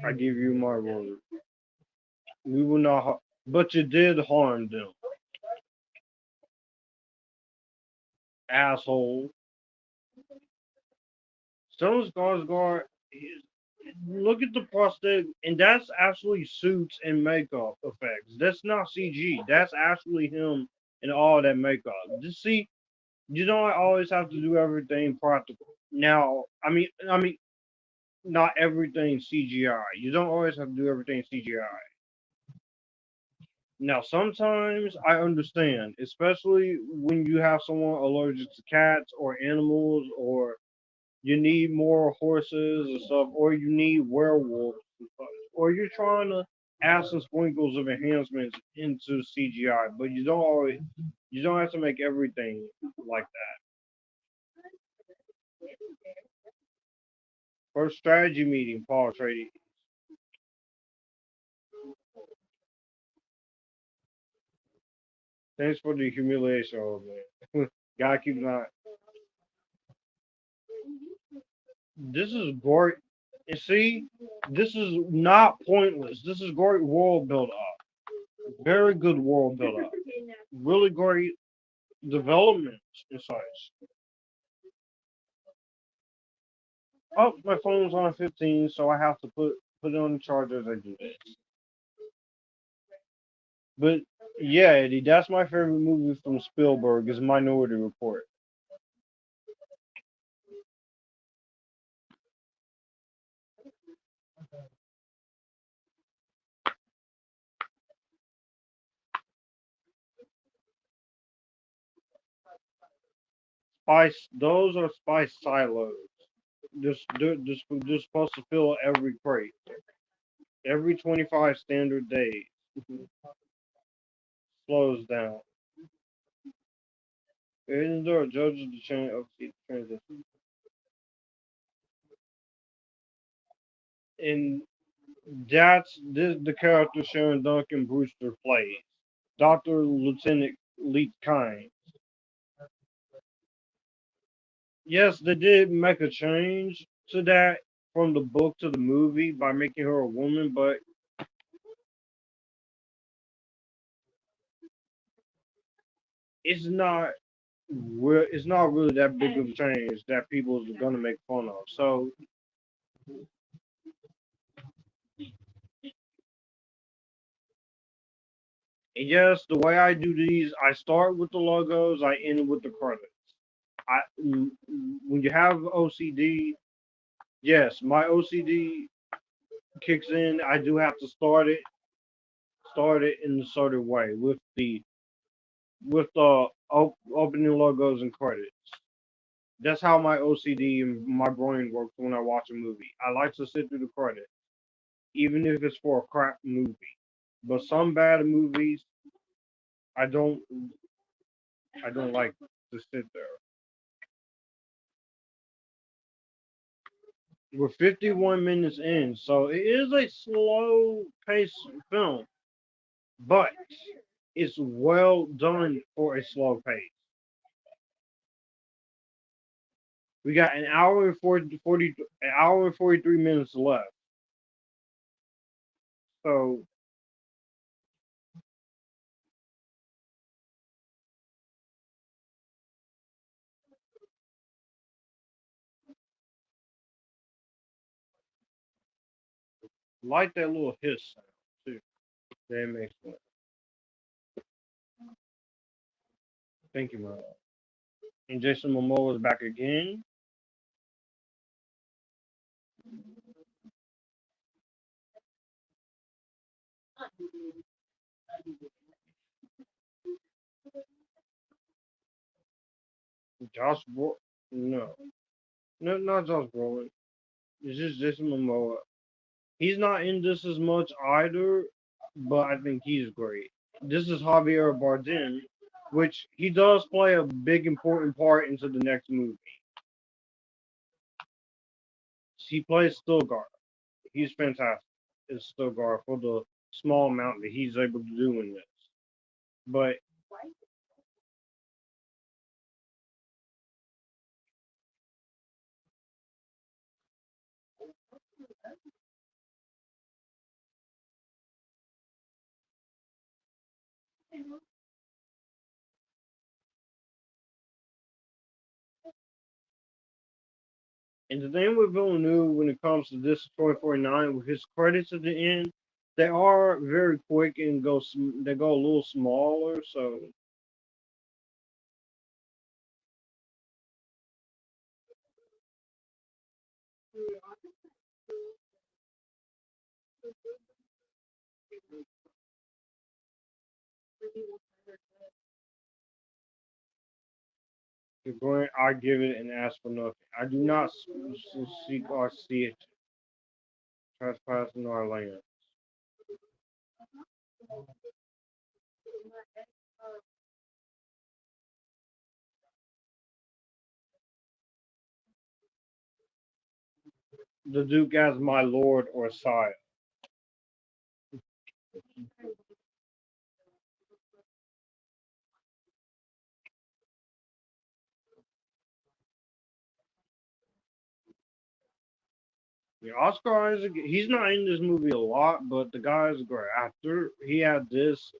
I give you my word. We will not but you did harm them. Asshole. Stellan Skarsgård look at the prosthetic, and that's actually suits and makeup effects. That's not CG. That's actually him and all that makeup. Just see, you don't always have to do everything practical. Now, I mean, not everything CGI. You don't always have to do everything CGI. Now, sometimes I understand, especially when you have someone allergic to cats or animals, or you need more horses and stuff, or you need werewolves and stuff, or you're trying to add some sprinkles of enhancements into CGI, but you don't have to make everything like that. First strategy meeting, Paul Trady. Thanks for the humiliation, old man. Gotta keep an eye. This is great. And see, this is not pointless. This is great world build up. Very good world build up. Really great development and such. Oh, my phone's on 15, so I have to put it on the charger as I do this. But yeah, Eddie, that's my favorite movie from Spielberg is Minority Report. Spice, those are spice silos. They're supposed to fill every crate, every 25 standard days. Slows down. Isn't there a judge of the transition? And that's the character Sharon Duncan-Brewster plays. Dr. Lieutenant Leet Kind. Yes, they did make a change to that from the book to the movie by making her a woman, but it's not it's not really that big of a change that people are gonna make fun of. So yes, the way I do these, I start with the logos, I end with the credits. When you have OCD, yes, my OCD kicks in. I do have to start it in a certain way with the opening logos and credits. That's how my OCD and my brain works when I watch a movie. I like to sit through the credits, even if it's for a crap movie. But some bad movies, I don't I don't like to sit there. We're 51 minutes in, so it is a slow paced film. But It's well done for a slow pace. We got an hour and 43 minutes left. So like that little hiss sound too. That makes sense. Thank you, man. And Jason Momoa is back again. Josh Bro no. No, not Josh Brolin. It's just Jason Momoa. He's not in this as much either, but I think he's great. This is Javier Bardem, which he does play a big important part into the next movie. He plays Stilgar. He's fantastic as Stilgar for the small amount that he's able to do in this. But and the thing with Villeneuve when it comes to this 2049 with his credits at the end, they are very quick and they go a little smaller. So the grant I give it and ask for nothing. I do not seek or see it trespassing our land. The Duke as my lord or sire. Yeah, Oscar Isaac, he's not in this movie a lot, but the guy is a great actor. He had this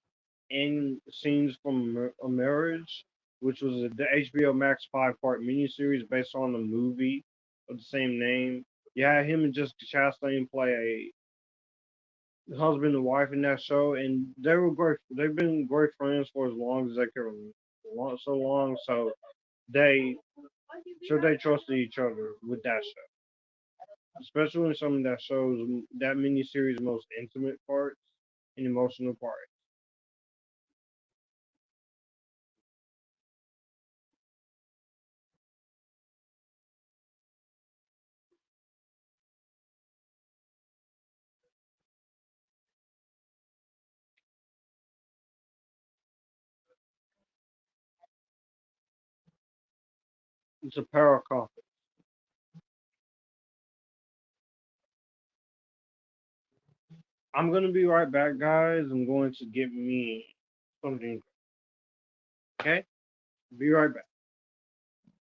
in Scenes from a Marriage, which was the HBO Max 5-part miniseries based on the movie of the same name. You had him and Jessica Chastain play a husband and wife in that show, and they were great. They've been great friends for as long as they can, so long. So they, they trusted each other with that show, especially in some of that shows, that miniseries most intimate parts and emotional parts. It's a power couple. I'm gonna be right back, guys. I'm going to get me something. Okay, be right back.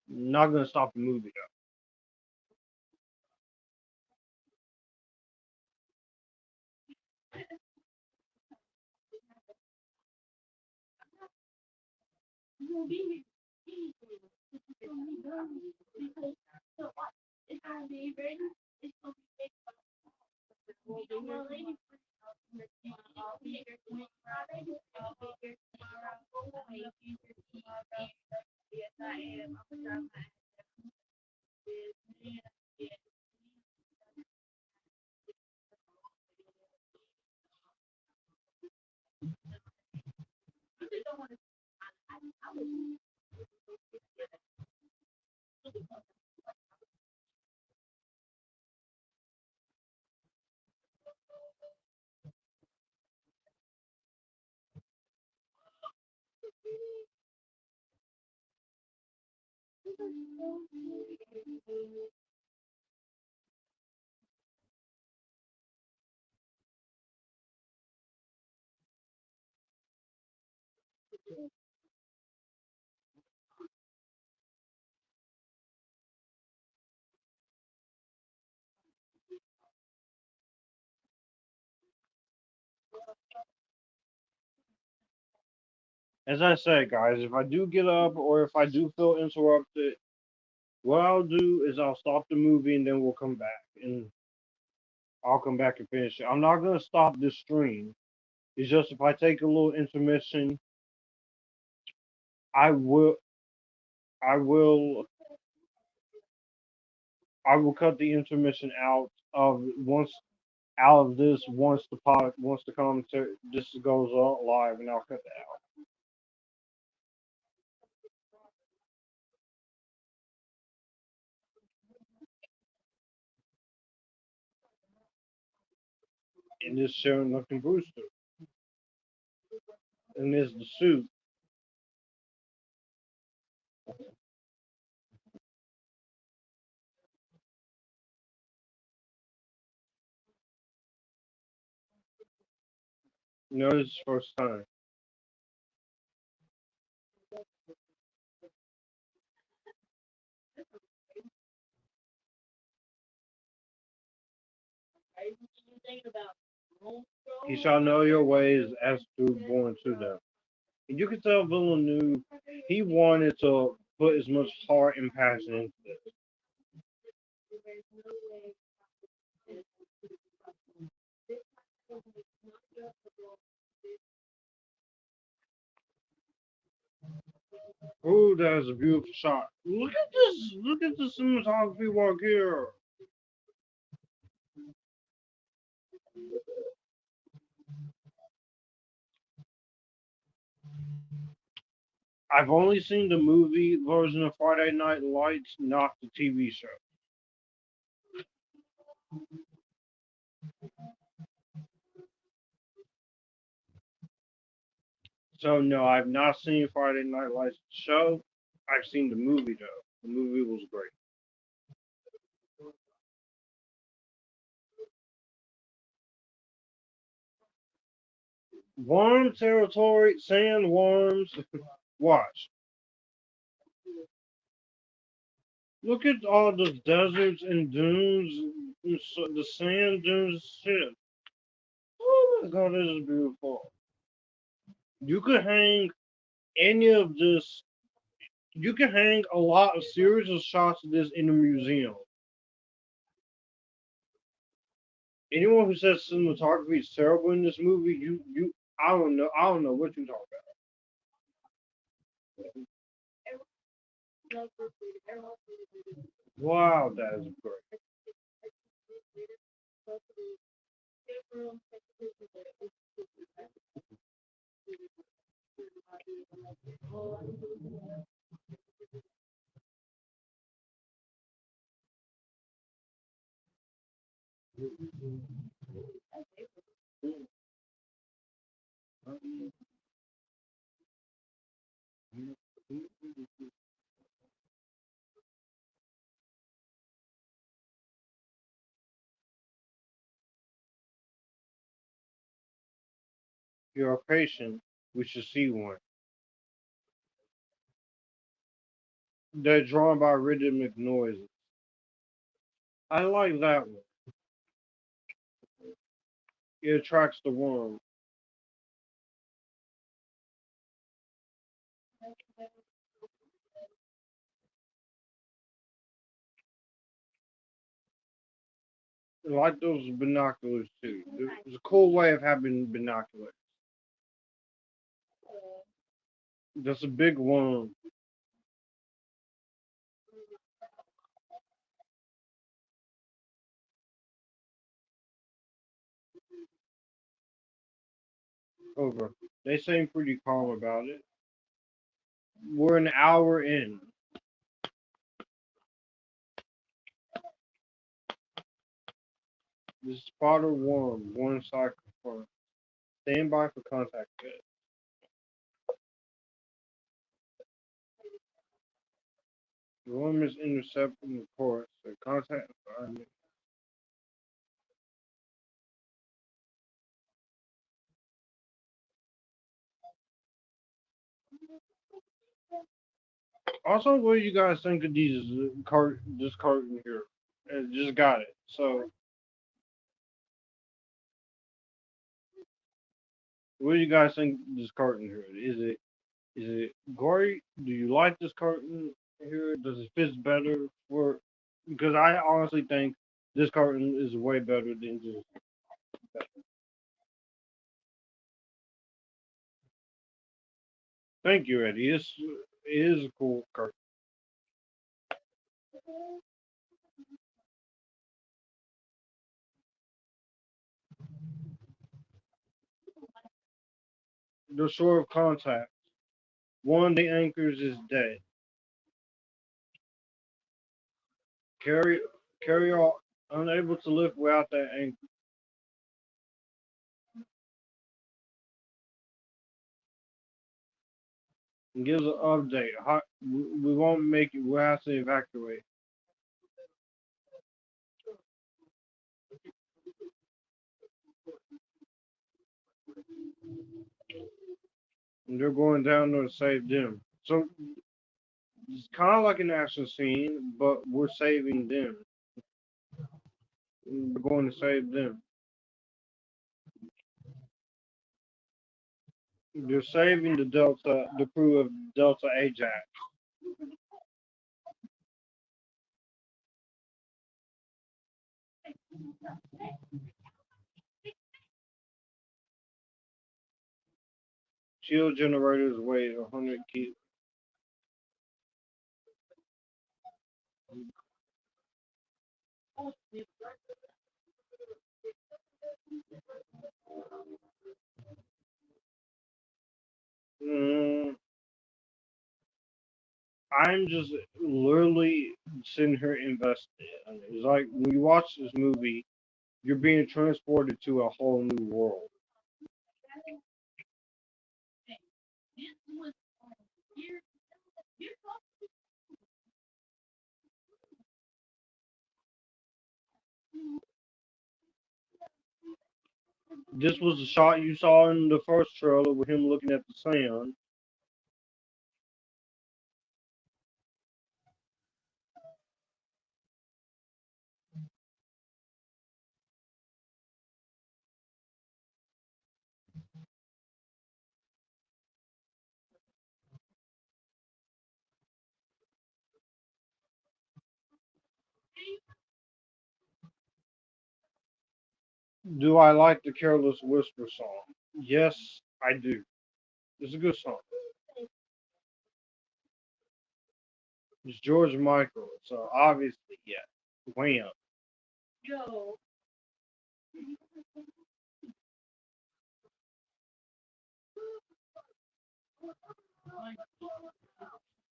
Not gonna stop the movie As I said, guys, if I do get up or if I do feel interrupted, what I'll do is I'll stop the movie and then we'll come back and I'll come back and finish it. I'm not gonna stop this stream. It's just if I take a little intermission, I will, I will, I will cut the intermission out of this once the commentary this goes on live, and I'll cut that out. And this Sharon Duncan-Brewster, and there's the suit. No, this is first time. You shall know your ways as through born to them. And you can tell Villeneuve, he wanted to put as much heart and passion into this. Ooh, that's a beautiful shot. Look at this. Look at the cinematography work here. I've only seen the movie version of Friday Night Lights, not the TV show. So no, I've not seen Friday Night Lights show. I've seen the movie though. The movie was great. Worm territory, sandworms. Watch. Look at all the deserts and dunes, and the sand dunes. Shit. Oh my god, this is beautiful. You could hang any of this. You can hang a lot of series of shots of this in a museum. Anyone who says cinematography is terrible in this movie, I don't know what you talking about. Wow, that is great. If you're patient, we should see one. They're drawn by Richard McNoise. I like that one. It attracts the worm. I like those binoculars too. It's a cool way of having binoculars. That's a big worm. Over. They seem pretty calm about it. We're an hour in. This spotted worm, one side confirmed. Stand by for contact. Good. The worm is intercepting the course, so contact environment. Also, what do you guys think of this curtain here? It just got it. So What do you guys think this curtain here? Is it great? Do you like this curtain here? Does it fit better for? Because I honestly think this curtain is way better than just. Thank you, Eddie. It is a cool curtain. The shore of contact. One of the anchors is dead. Carry carry on unable to lift without that anchor. And gives an update. We won't make it. We'll have to evacuate. And they're going down there to save them. So it's kind of like an action scene, but we're saving them. We're going to save them. They're saving the crew of Delta Ajax. Shield generators weigh 100 kilos. Mm, I'm just literally sitting here invested. It's like when you watch this movie, you're being transported to a whole new world. This was the shot you saw in the first trailer with him looking at the sand. Do I like the Careless Whisper song? Yes, I do. It's a good song. It's George Michael, so obviously, yeah. Wham.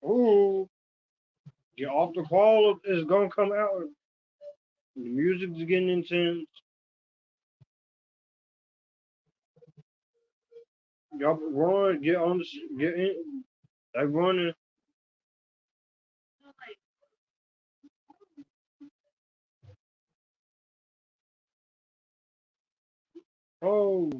Ooh, get off the wall. It's gonna come out. The music's getting intense. Y'all run, get on the, get in. They running. Oh,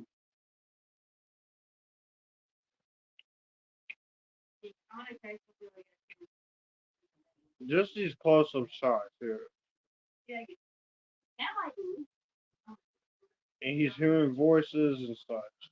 just these close-up shots here, and he's hearing voices and such.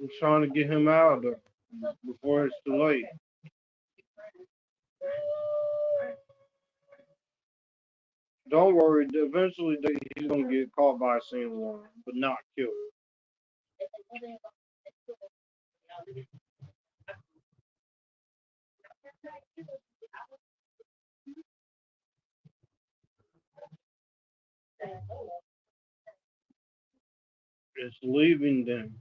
I'm trying to get him out of there before it's too late. Don't worry. Eventually, he's gonna get caught by a sand worm, but not killed. It's leaving them.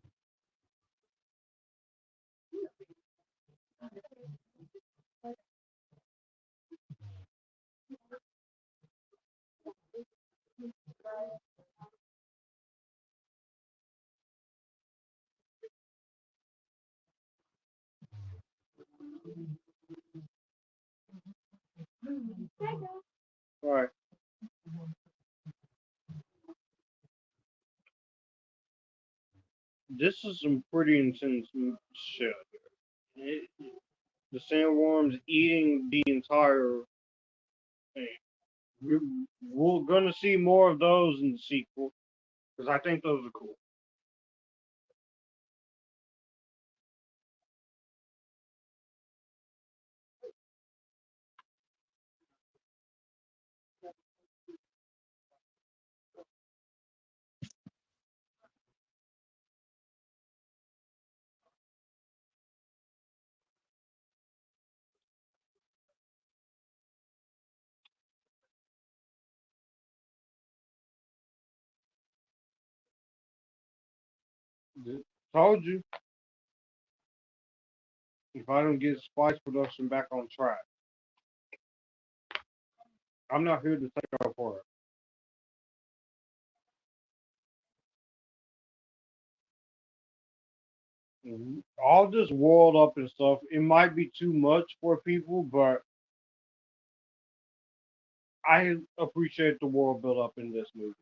All right. This is some pretty intense shit. It, the sandworms eating the entire thing. We're gonna see more of those in the sequel because I think those are cool. Told you if I don't get Spice production back on track, I'm not here to take up for it. All this world up and stuff, it might be too much for people, but I appreciate the world built up in this movie.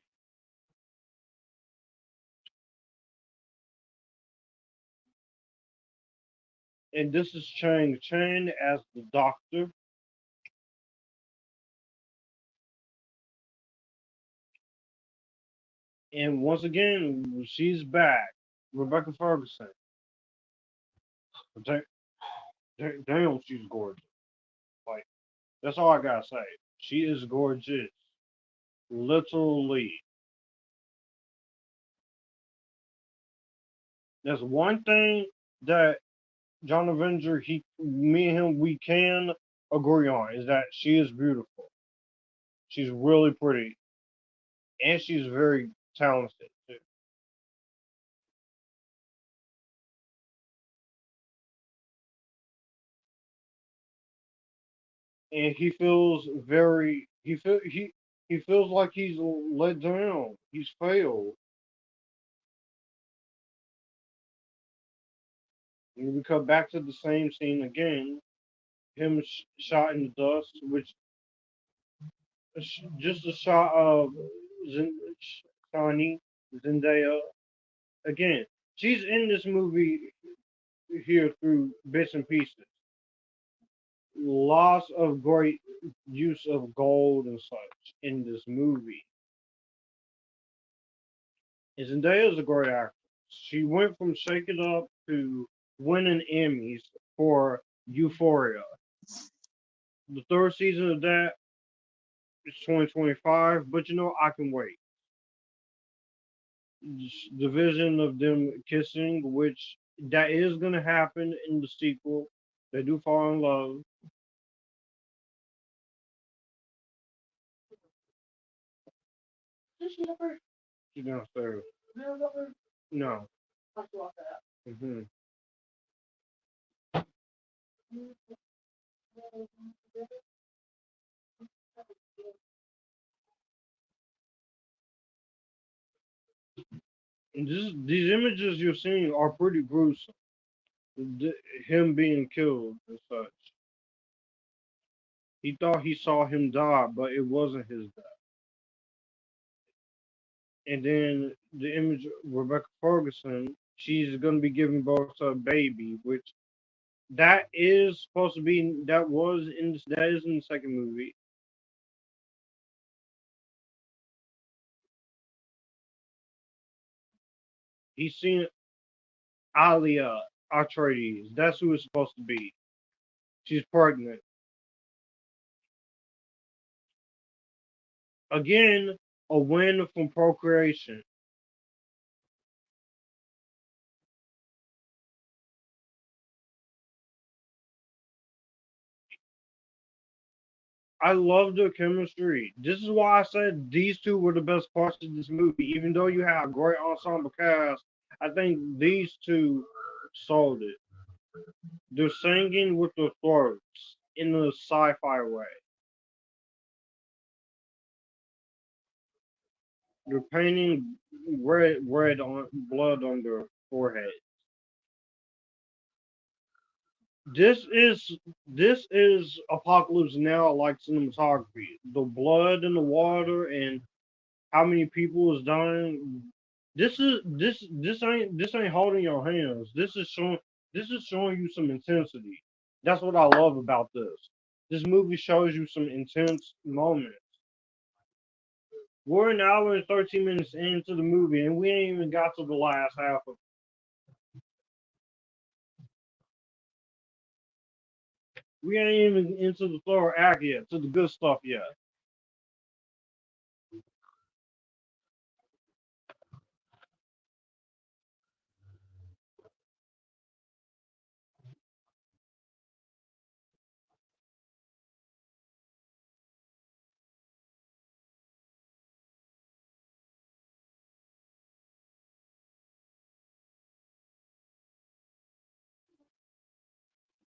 And this is Chang Chen as the doctor. And once again, she's back. Rebecca Ferguson. Damn, she's gorgeous. Like, that's all I gotta say. She is gorgeous. Literally. That's one thing that John Avenger, me and him, we can agree on is that she is beautiful. She's really pretty. And she's very talented, too. And he feels very, he feels like he's let down. He's failed. And we come back to the same scene again. Him shot in the dust, which just a shot of Shani, Zendaya. Again, she's in this movie here through bits and pieces. Lots of great use of gold and such in this movie. And Zendaya is a great actress. She went from Shake It Up to winning Emmys for Euphoria. The third season of that is 2025, but I can wait. The vision of them kissing, which that is going to happen in the sequel. They do fall in love. She's downstairs. No. Hmm. These images you're seeing are pretty gruesome. Him being killed and such. He thought he saw him die, but it wasn't his death. And then the image of Rebecca Ferguson, she's going to be giving birth to a baby, which that is supposed to be that is in the second movie. He's seen Alia Atreides. That's who it's supposed to be. She's pregnant. Again, a win from procreation. I love the chemistry. This is why I said these two were the best parts of this movie. Even though you have a great ensemble cast, I think these two sold it. They're singing with their throats in a sci-fi way. They're painting red on blood on their forehead. This is Apocalypse Now like cinematography. The blood in the water and how many people is dying. This ain't holding your hands. This is showing you some intensity. That's what I love about this. This movie shows you some intense moments. We're an hour and 13 minutes into the movie and we ain't even got to the last half of it. We ain't even into the third act yet, to the good stuff yet.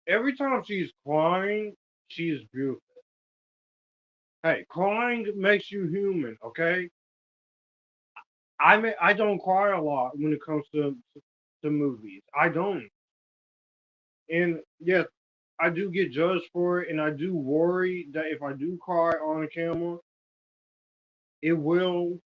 Every time she's crying, she is beautiful. Hey, crying makes you human, okay? I don't cry a lot when it comes to movies. I don't. And yes, I do get judged for it and I do worry that if I do cry on a camera, it will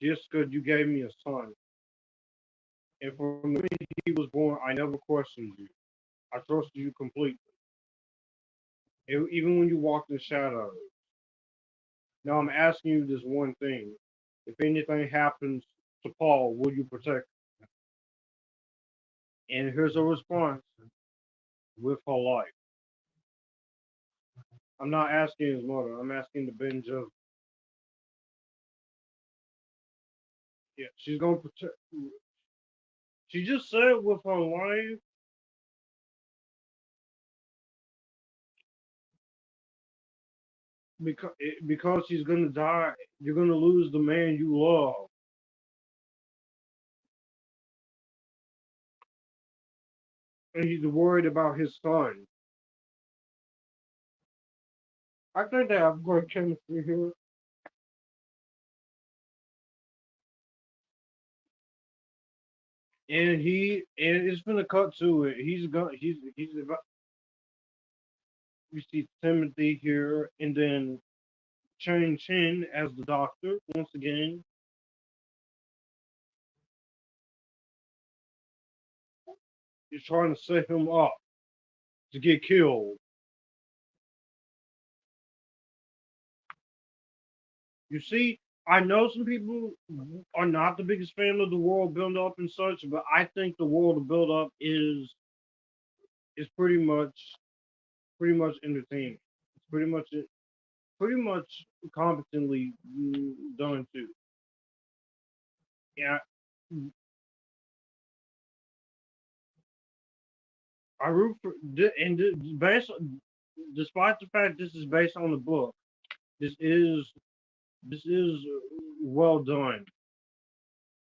just because you gave me a son. And from the minute he was born, I never questioned you. I trusted you completely. Even when you walked in shadows. Now I'm asking you this one thing. If anything happens to Paul, will you protect him? And here's a response with her life. I'm not asking his mother. I'm asking the Ben Joseph. Yeah, she's gonna protect. She just said with her life because she's gonna die. You're gonna lose the man you love, and he's worried about his son. I think they have great chemistry here, and it's gonna cut to it. He's about. We see Timothy here, and then Chang Chen as the doctor once again. He's trying to set him up to get killed. You see, I know some people are not the biggest fan of the world build up and such, but I think the world build up is pretty much entertaining. It's pretty much competently done too. Yeah, I root for and based despite the fact this is based on the book, this is this is well done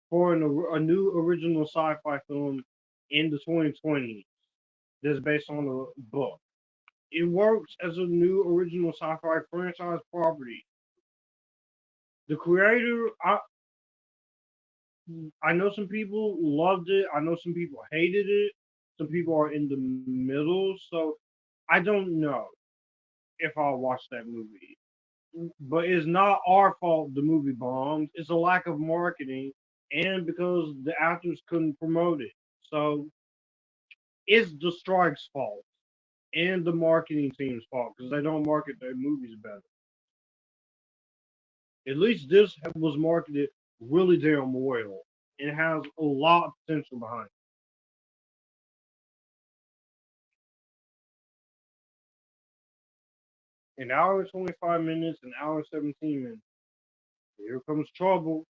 for a new original sci-fi film in the 2020s that's based on the book. It works as a new original sci-fi franchise property. The creator, I know some people loved it. I know some people hated it. Some people are in the middle. So I don't know if I'll watch that movie. But it's not our fault the movie bombed. It's a lack of marketing and because the actors couldn't promote it. So it's the strike's fault and the marketing team's fault because they don't market their movies better. At least this was marketed really damn well and has a lot of potential behind it. An hour and 25 minutes, an hour and 17 minutes. Here comes trouble.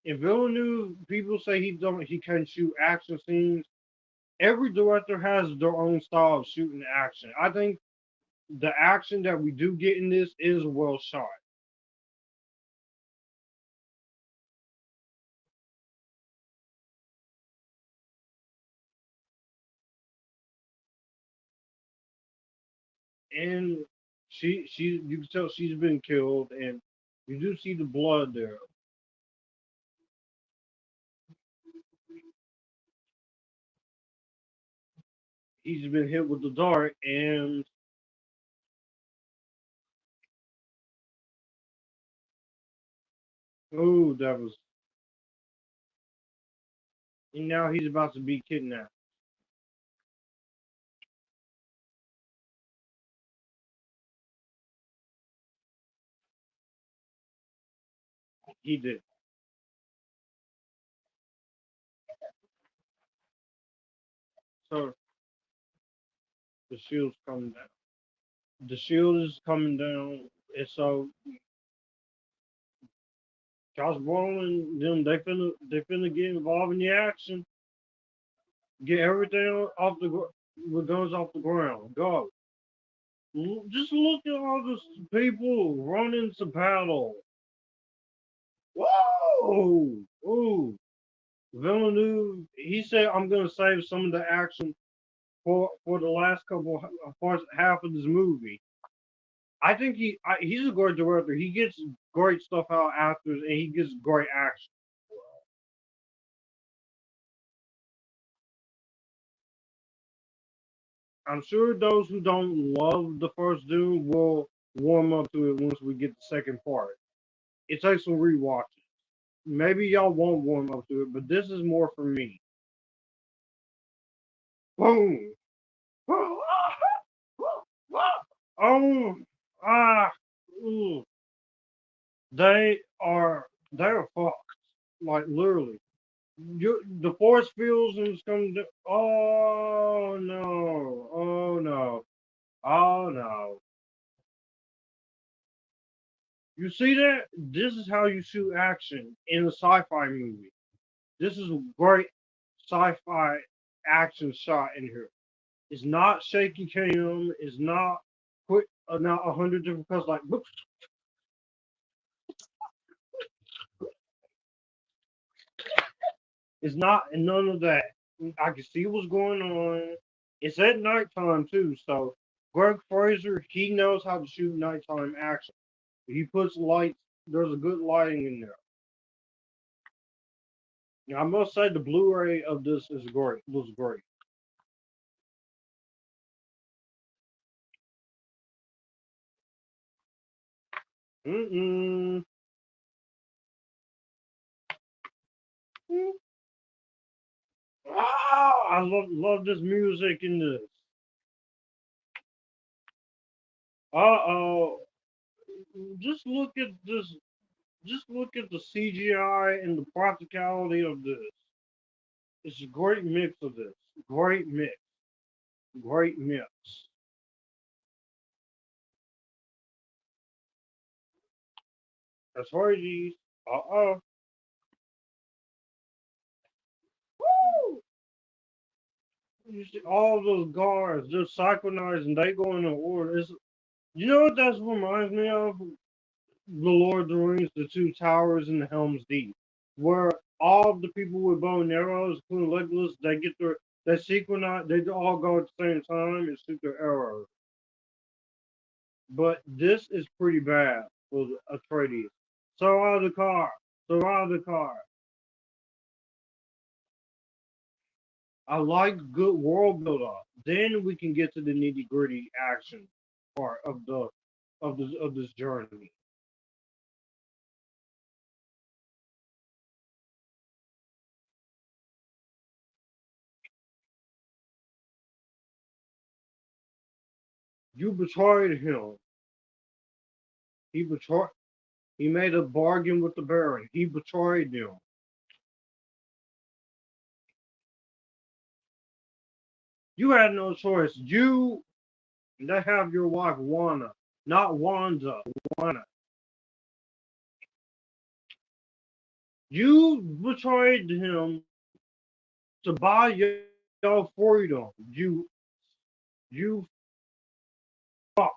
In Villeneuve, people say he can't shoot action scenes. Every director has their own style of shooting action. I think the action that we do get in this is well shot. And you can tell she's been killed, and you do see the blood there. He's been hit with the dart, and oh, that was. And now he's about to be kidnapped. He did. So the shield's coming down. The shield is coming down, and so Josh Brolin, them they finna get involved in the action, get everything off with guns off the ground. Go. Just look at all these people running to battle. Whoa! Ooh. Villeneuve, he said, I'm going to save some of the action for the last first half of this movie. I think he's a great director. He gets great stuff out after, and he gets great action. I'm sure those who don't love the first Dune will warm up to it once we get the second part. It takes some rewatches. Maybe y'all won't warm up to it, but this is more for me. Boom! Oh, ah, ooh. They are fucked. Like literally. The force fields and it's coming to, oh no. Oh no. Oh no. You see that? This is how you shoot action in a sci-fi movie. This is a great sci-fi action shot in here. It's not shaky cam. It's not quick. Not 100 different cuts like. Whoops. It's not none of that. I can see what's going on. It's at nighttime too, so Greg Fraser he knows how to shoot nighttime action. He puts lights. There's a good lighting in there. Now, I must say the Blu-ray of this is great. Was great. Mm-mm. Ah, I love this music in this. Uh-oh. Just look at this. Just look at the CGI and the practicality of this. It's a great mix of this. Great mix. Great mix. That's right, uh-oh. Woo! You see all those guards, they're synchronized and they go in order. You know what that reminds me of? The Lord of the Rings, the Two Towers, and the Helm's Deep, where all the people with bow and arrows, including Legolas, they synchronize, they all go at the same time and shoot their arrows. But this is pretty bad for Atreides. Surround the car. Surround the car. I like good world build up. Then we can get to the nitty gritty action part of this journey. You betrayed him. He betrayed. He made a bargain with the Baron. He betrayed them. You had no choice. You they have your wife Wanna, not Wanda. Wanna. You betrayed him to buy your freedom. You fuck.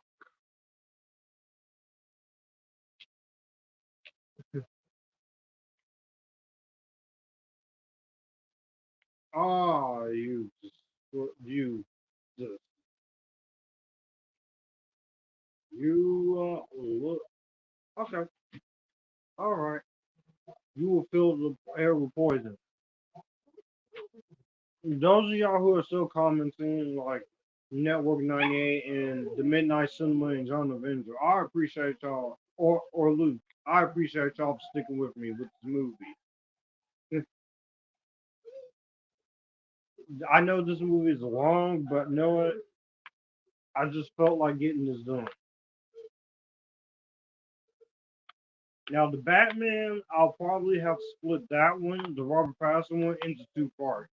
Ah, you just you look okay. All right. You will fill the air with poison. Those of y'all who are still commenting, like Network 98 and the Midnight Cinema and John Avenger, I appreciate y'all. Or Luke, I appreciate y'all sticking with me with this movie. I know this movie is long, but you know what? I just felt like getting this done. Now the Batman, I'll probably have to split that one, the Robert Pattinson one, into two parts.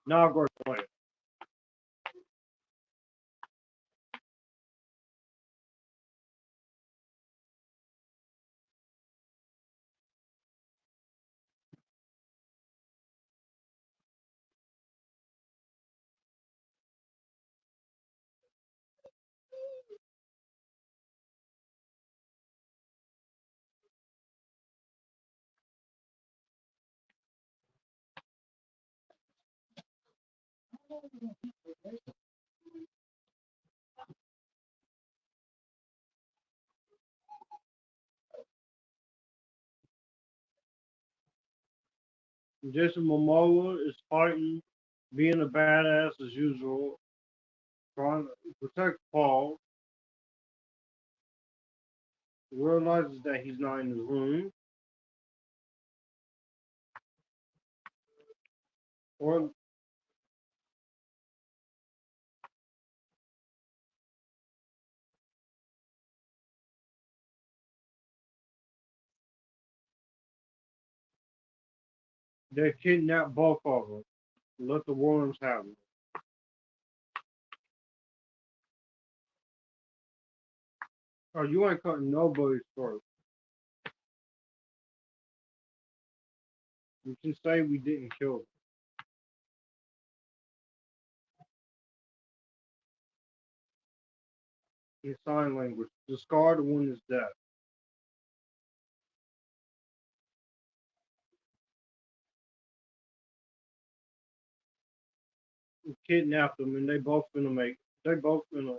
Now I'll go play it. Jason Momoa is fighting, being a badass as usual, trying to protect Paul, realizes that he's not in his room, or they kidnap both of them. Let the worms have it. Oh, you ain't cutting nobody's throat. You can say we didn't kill them. In sign language, the scarred one is dead. We kidnapped them, and They both gonna.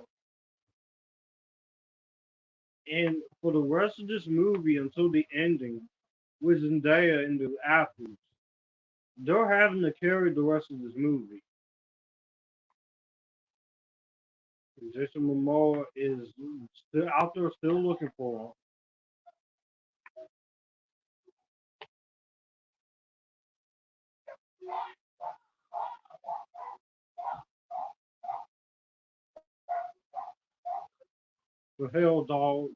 And for the rest of this movie, until the ending, with Zendaya in the apples, they're having to carry the rest of this movie. Jason Momoa is still out there, still looking for him. The hell, dog.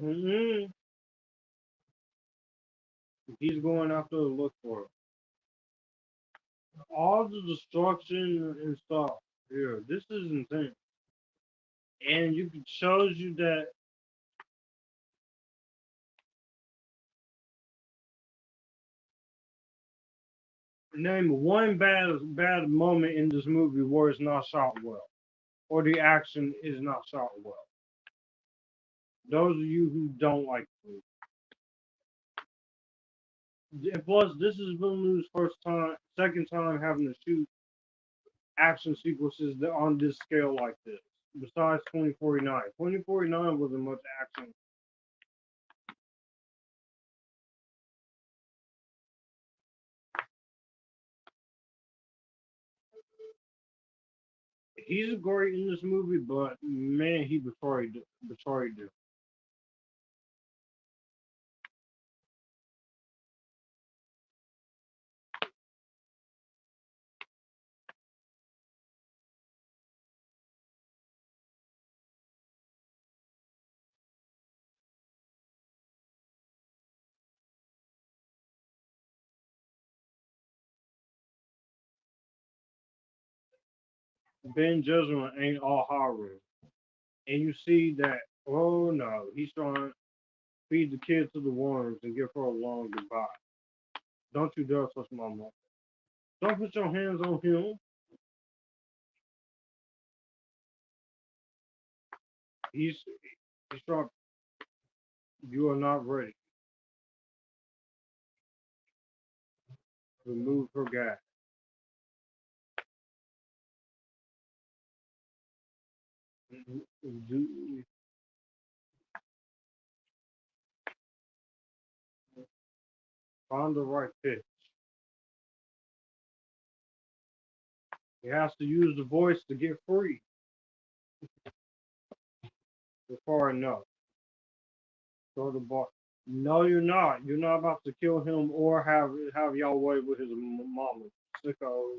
Mm-hmm. He's going after to look for it. All the destruction and stuff here. This is insane. And it shows you that name one bad moment in this movie where it's not shot well, or the action is not shot well. Those of you who don't like the movie. And plus, this is Villeneuve's second time having to shoot action sequences on this scale like this. besides 2049. 2049 wasn't much action. He's great in this movie, but man, he betrayed them. Ben Judgment ain't all horror. And you see that, oh no, he's trying to feed the kid to the worms and give her a long goodbye. Don't you dare touch my mom. Don't put your hands on him. He's trying. You are not ready. Remove her gas. Find the right pitch. He has to use the voice to get free. Before enough. Throw the ball. No, you're not. You're not about to kill him or have y'all way with his mama. Sicko.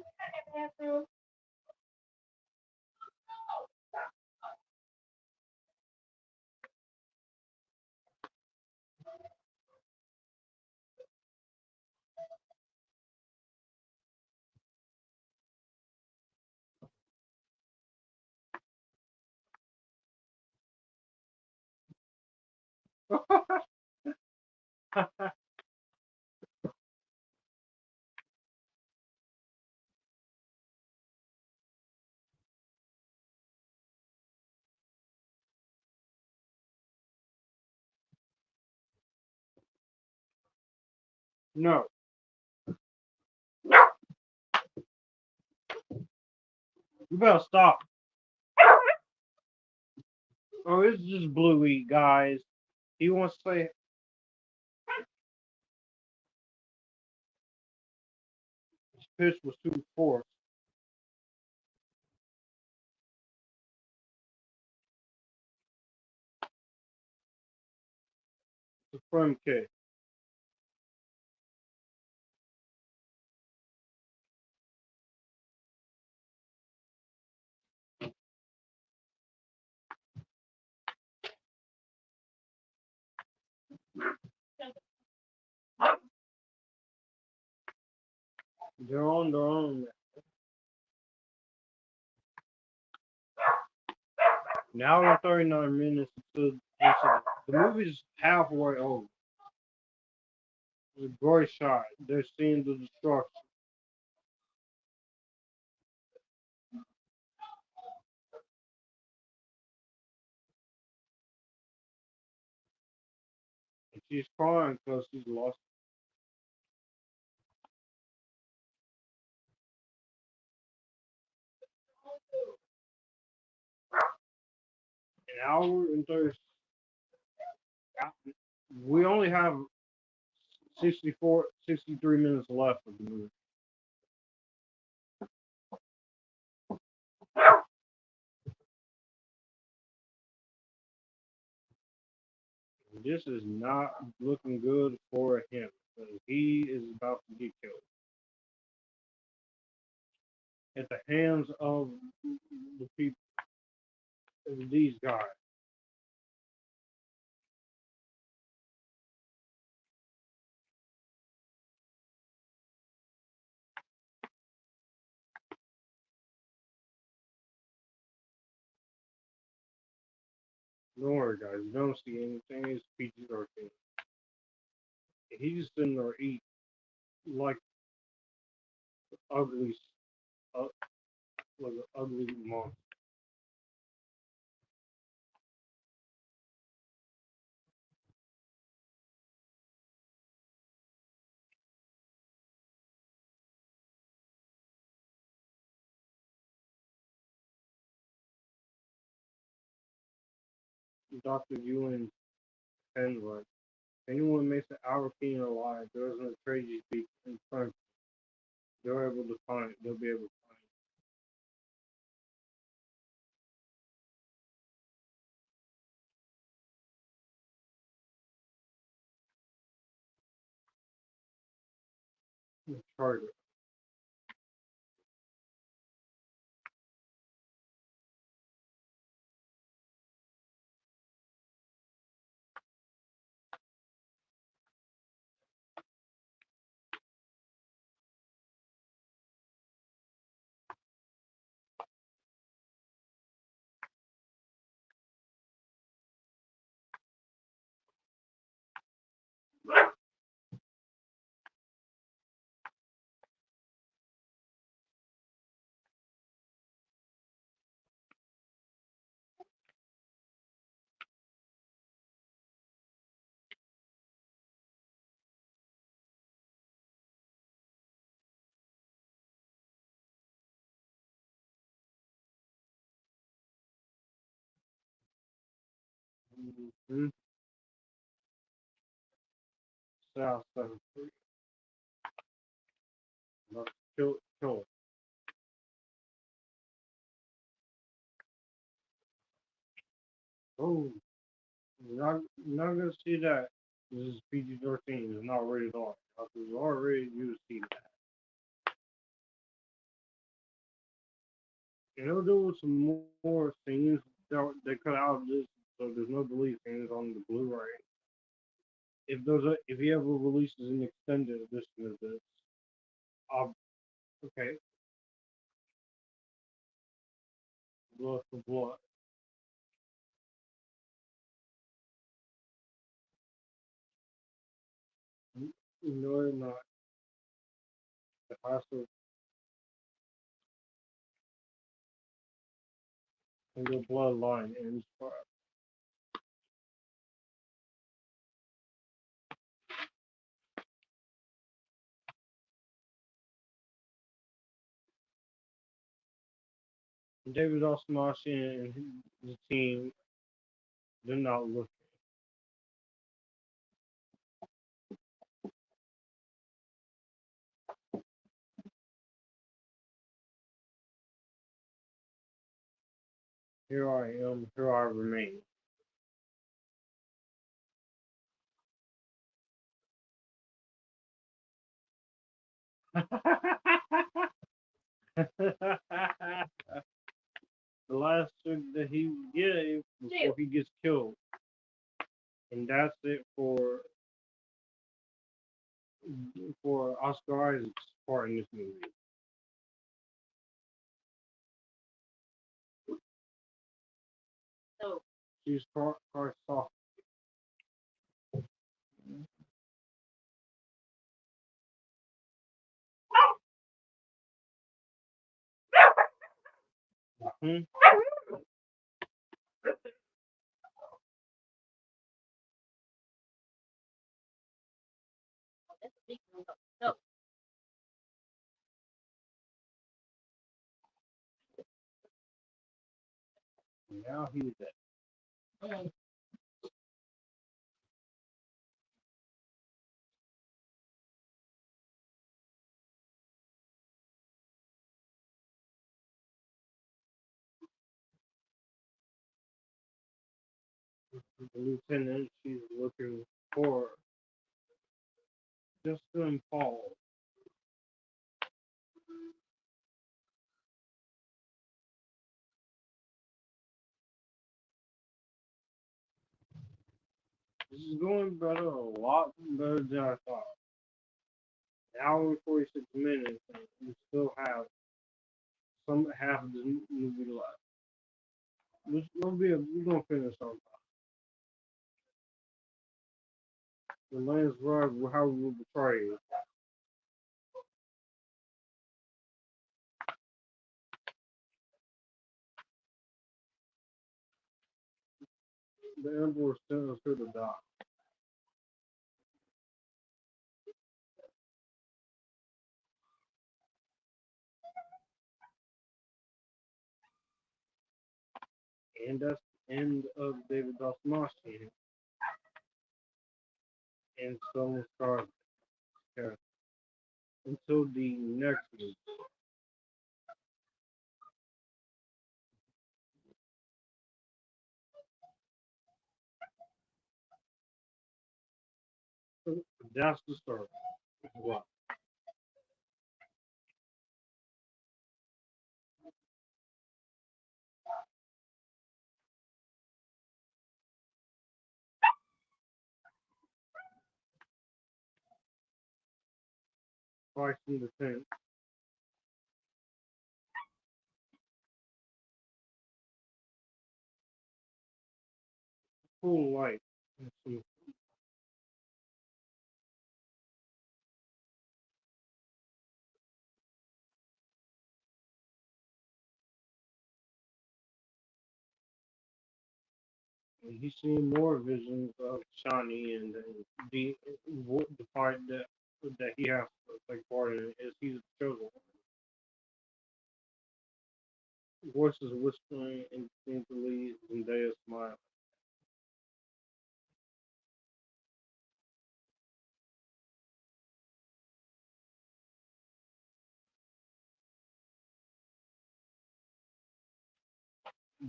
No. You better stop. Oh, it's just Bluey, guys. He wants to say his pitch was too forced. It's a friend kid. They're on their own. Now we're 39 minutes into the movie's halfway over. It's a great shot. They're seeing the destruction. And she's crying because she's lost. An hour and 30. We only have 63 minutes left of the movie. This is not looking good for him. He is about to get killed at the hands of the people, of these guys. Don't worry, guys. You don't see anything. It's PG-13. He's just sitting there eating like ugly, uh, like an ugly monster. Dr. Ewan Penn was. If anyone makes an hour king alive, there isn't a tragedy speak in front. They're able to find. They'll be able to find. Charter. Mm-hmm. South 7-3. Kill. Oh, you're not gonna see that. This is PG-13. It's not rated R. If it's R-rated, you would see that. You know, there was some more scenes that they cut out of this, so there's no deleted scenes on the Blu-ray. If he ever releases an extended edition of this, I'll okay, blood for blood. No, they're not. The hassle and the bloodline ends forever. David Dastmalchian and the team, they're not looking. Here I am, here I remain. The last trick that he gave before he gets killed. And that's it for Oscar Isaac's part in this movie. She's soft. Hmm? Now he's dead. The lieutenant, she's looking for Justin Paul. This is going better, a lot better than I thought. An hour and 46 minutes, and we still have some half of the movie left. We're gonna finish on time. The Lance Rod, how we will betray it. The Emperor sent us to the dock. And that's end of David Dastmalchian and Stellan Skarsgård character until the next movie. So that's the story. Wow. Fighting the tent, full light. And he's seeing more visions of Shani and the part that he has to take part in is he's the chosen one. Voices whispering indistinctly, Zendaya smile.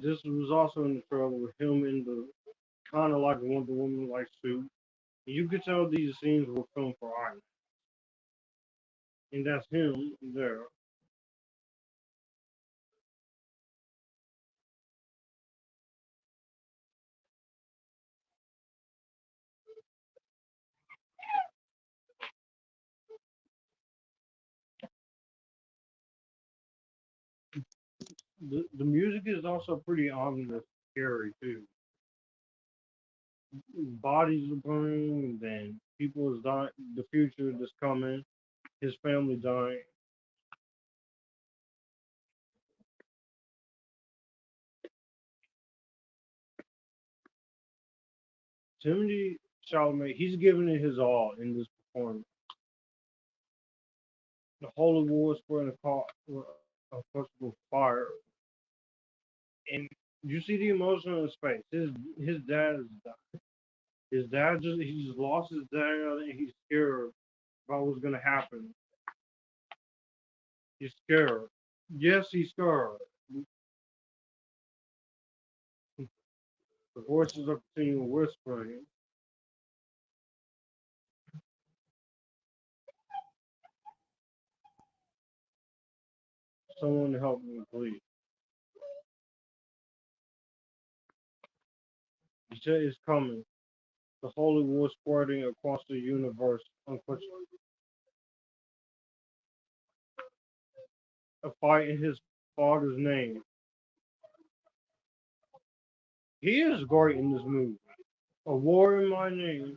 This was also in the trailer with him in the kind of like Wonder Woman like suit. You could tell these scenes were filmed for IMAX, and that's him there. The music is also pretty ominous, scary too. Bodies are burning, and then people is dying. The future that's coming, his family dying. Timothée Chalamet, he's giving it his all in this performance. The holy war spreading a possible fire, and you see the emotion in his face. His dad is dying. His dad he just lost his dad, and he's scared about what's gonna happen. He's scared. Yes, he's scared. The voices are continuing whispering. Someone help me, please. He said it's coming. The holy war spreading across the universe. Unfortunately, a fight in his father's name. He is great in this movie. A war in my name.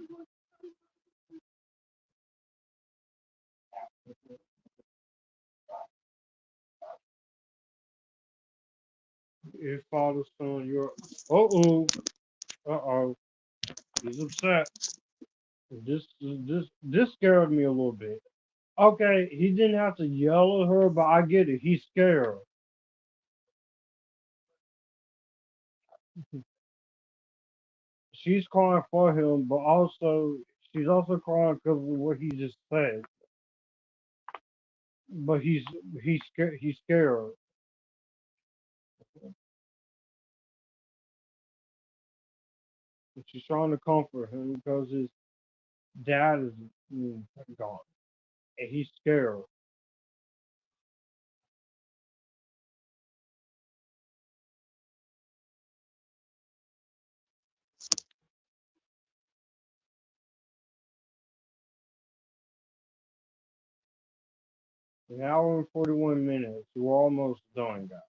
His father's son, you're. Uh oh. Uh oh. He's upset. This scared me a little bit. Okay, he didn't have to yell at her, but I get it. He's scared. She's crying for him, but also she's also crying because of what he just said. But he's scared. He's scared. And she's trying to comfort him because his dad is gone, and he's scared. An hour and 41 minutes. We're almost done, guys.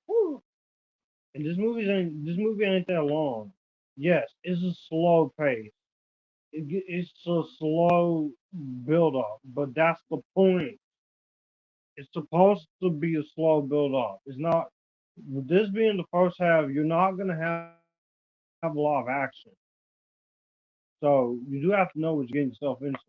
Woo. And this movie ain't that long. Yes, it's a slow pace. It's a slow build up, but that's the point. It's supposed to be a slow build up. It's not. With this being the first half, you're not gonna have a lot of action. So you do have to know what you're getting yourself into.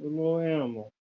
The little animal.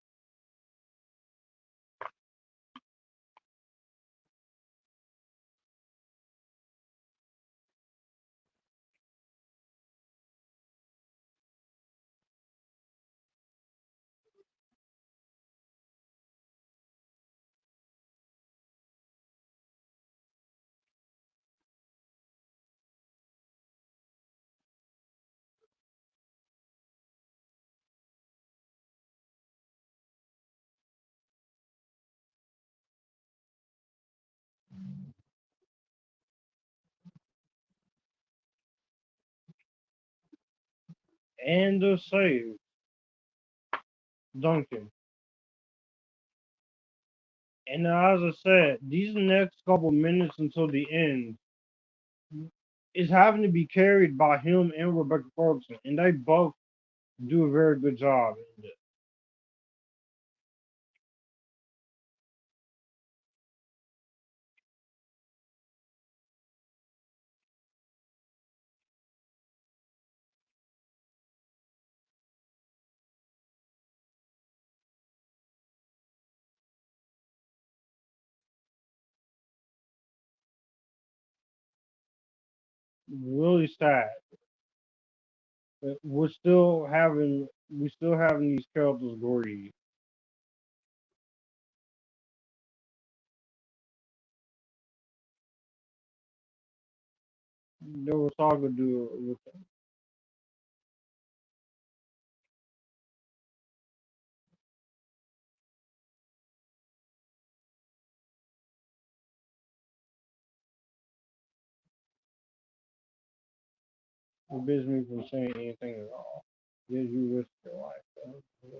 And the save. Duncan. And as I said, these next couple minutes until the end is having to be carried by him and Rebecca Ferguson. And they both do a very good job in it. Really sad. But we're still having these characters grieve. There was talking to do with forbids me from saying anything at all. Gives you risk your life.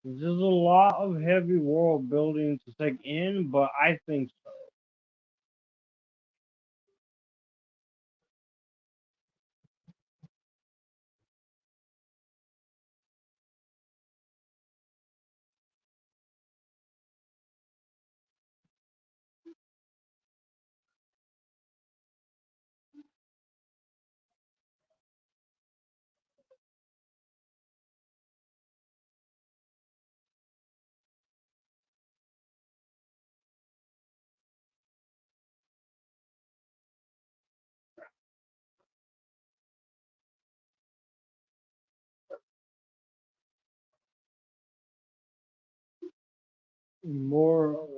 There's a lot of heavy world building to take in, but I think so. More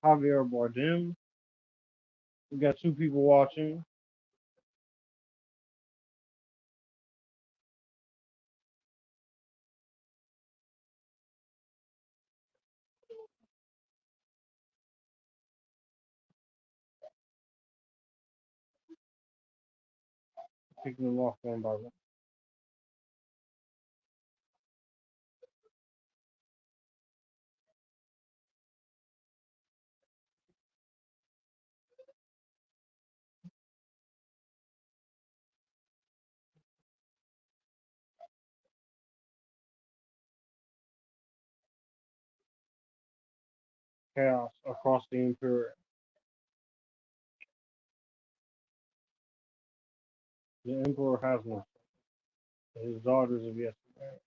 Javier Bardem. We got two people watching. Picking them off one by one. Chaos across the Imperium. The Emperor has no son. His daughters have yet to marry.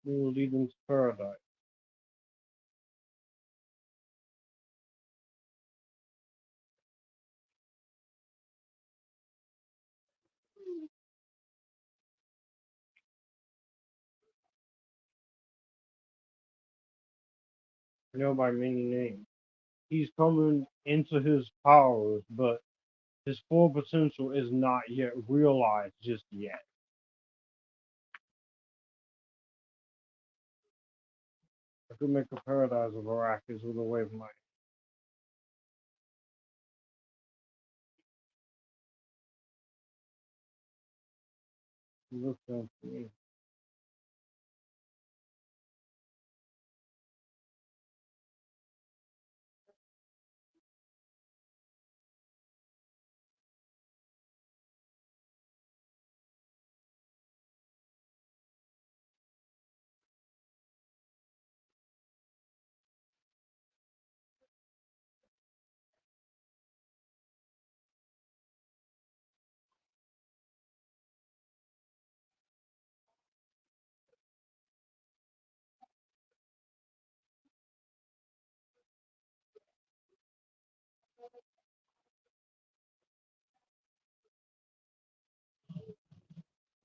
We will lead them to paradise. You know, by many names. He's coming into his powers, but his full potential is not yet realized just yet. I could make a paradise of Arrakis with a wave of my look down to me.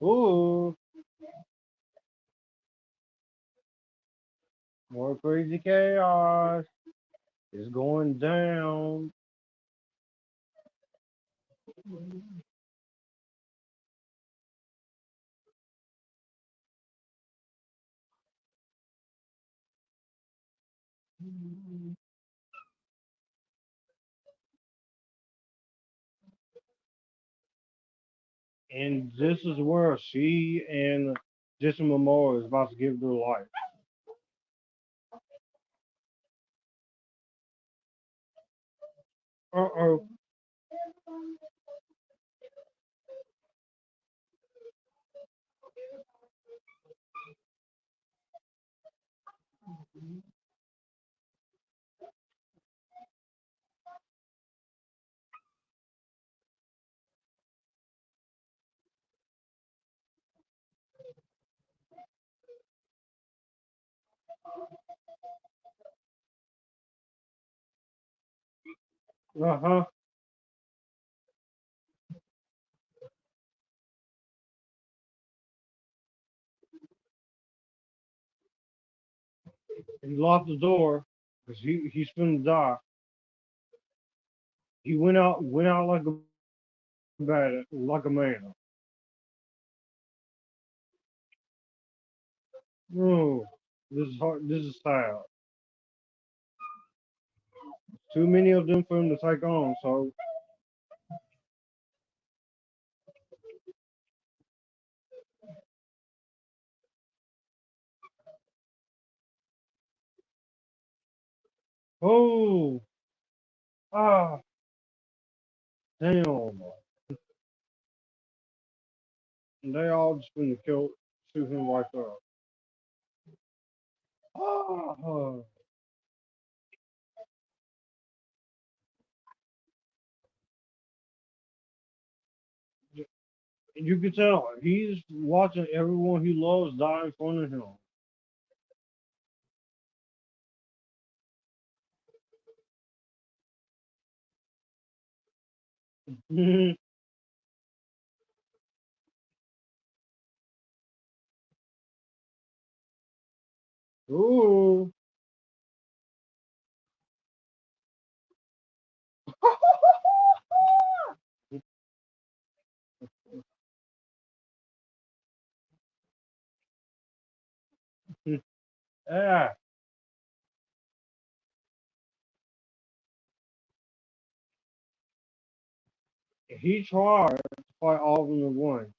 Ooh, more crazy chaos is going down. And this is where she and Jason Momoa is about to give their life. Uh-oh. Uh-huh. He locked the door because he's finna die. He went out like a man. Oh, this is hard. This is sad. Too many of them for him to take on. So, oh, ah, damn. And they all just finna shoot him right there. Ah, you can tell he's watching everyone he loves die in front of him. Ooh. Yeah, he tried to fight all of them at once.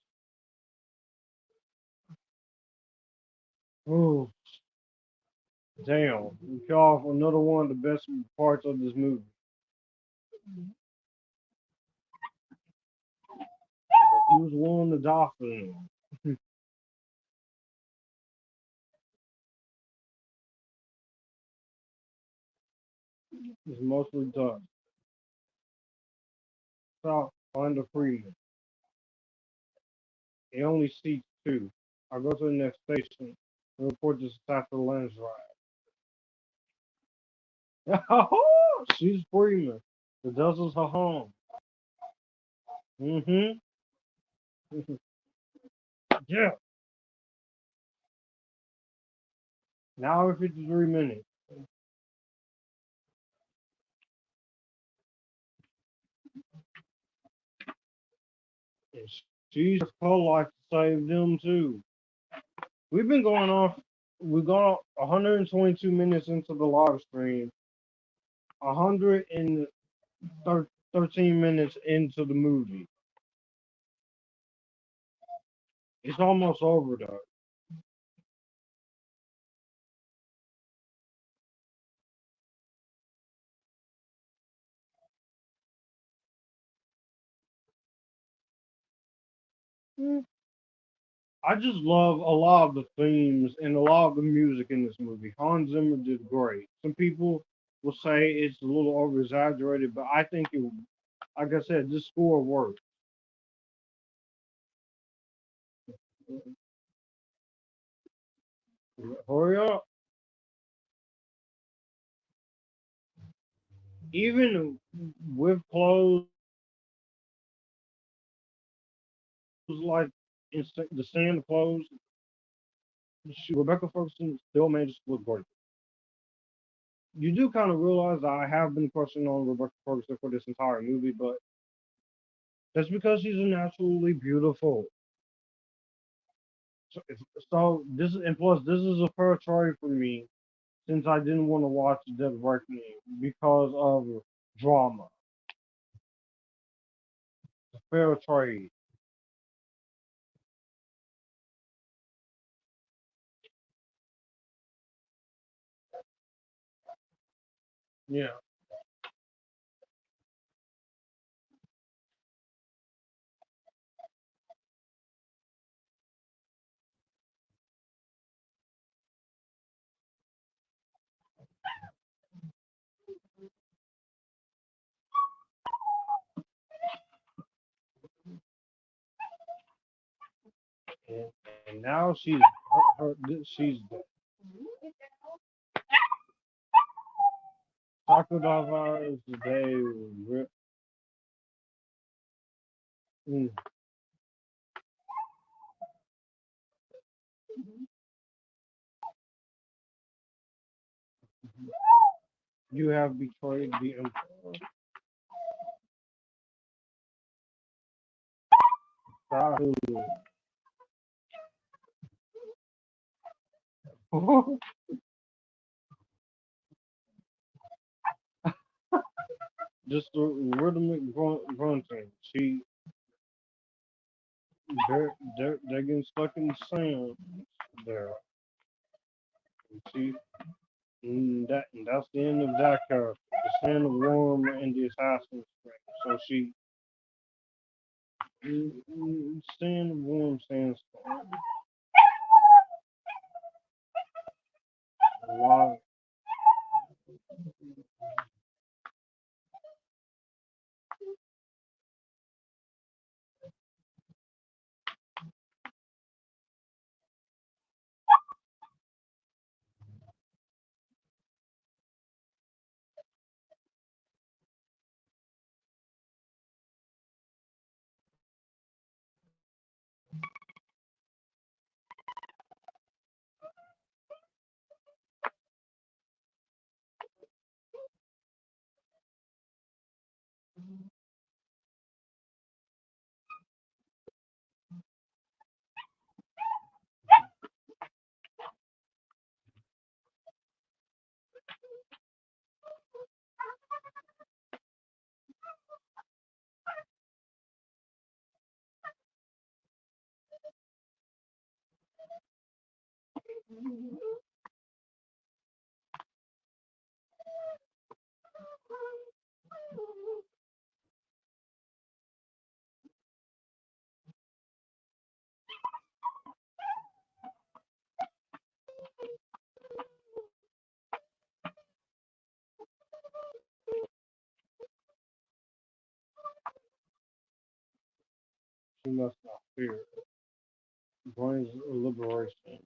Ooh, damn. We kill off another one of the best parts of this movie. He was willing to die for them. It's mostly done. Stop, find the Fremen. It only seats two. I go to the next station. report this after the lens right. Oh, she's Freeman. The Dust's her home. Mm-hmm. Yeah. Now 53 minutes. And she's her life to save them too. We've been going off. We got 122 minutes into the live stream. 113 minutes into the movie. It's almost over though. Mm. I just love a lot of the themes and a lot of the music in this movie. Hans Zimmer did great. Some people will say it's a little over exaggerated, but I think it, like I said, this score works. Hurry up. Even with clothes like the sand clothes, Rebecca Ferguson still manages to look great. You do kind of realize that I have been questioning on Rebecca Ferguson for this entire movie, but that's because she's a naturally beautiful. So, so this and plus this is a fair trade for me since I didn't want to watch Dead Reckoning because of drama. It's a fair trade. Yeah. And, and now she's talking about her today. Mm, you have betrayed the Emperor. Just the rhythmic grunting. They're getting stuck in the sand there. And that's the end of that character. The sand of worm and the assassin's string. So sand of worm sandstorm. Why? She must not fear. Brings liberation.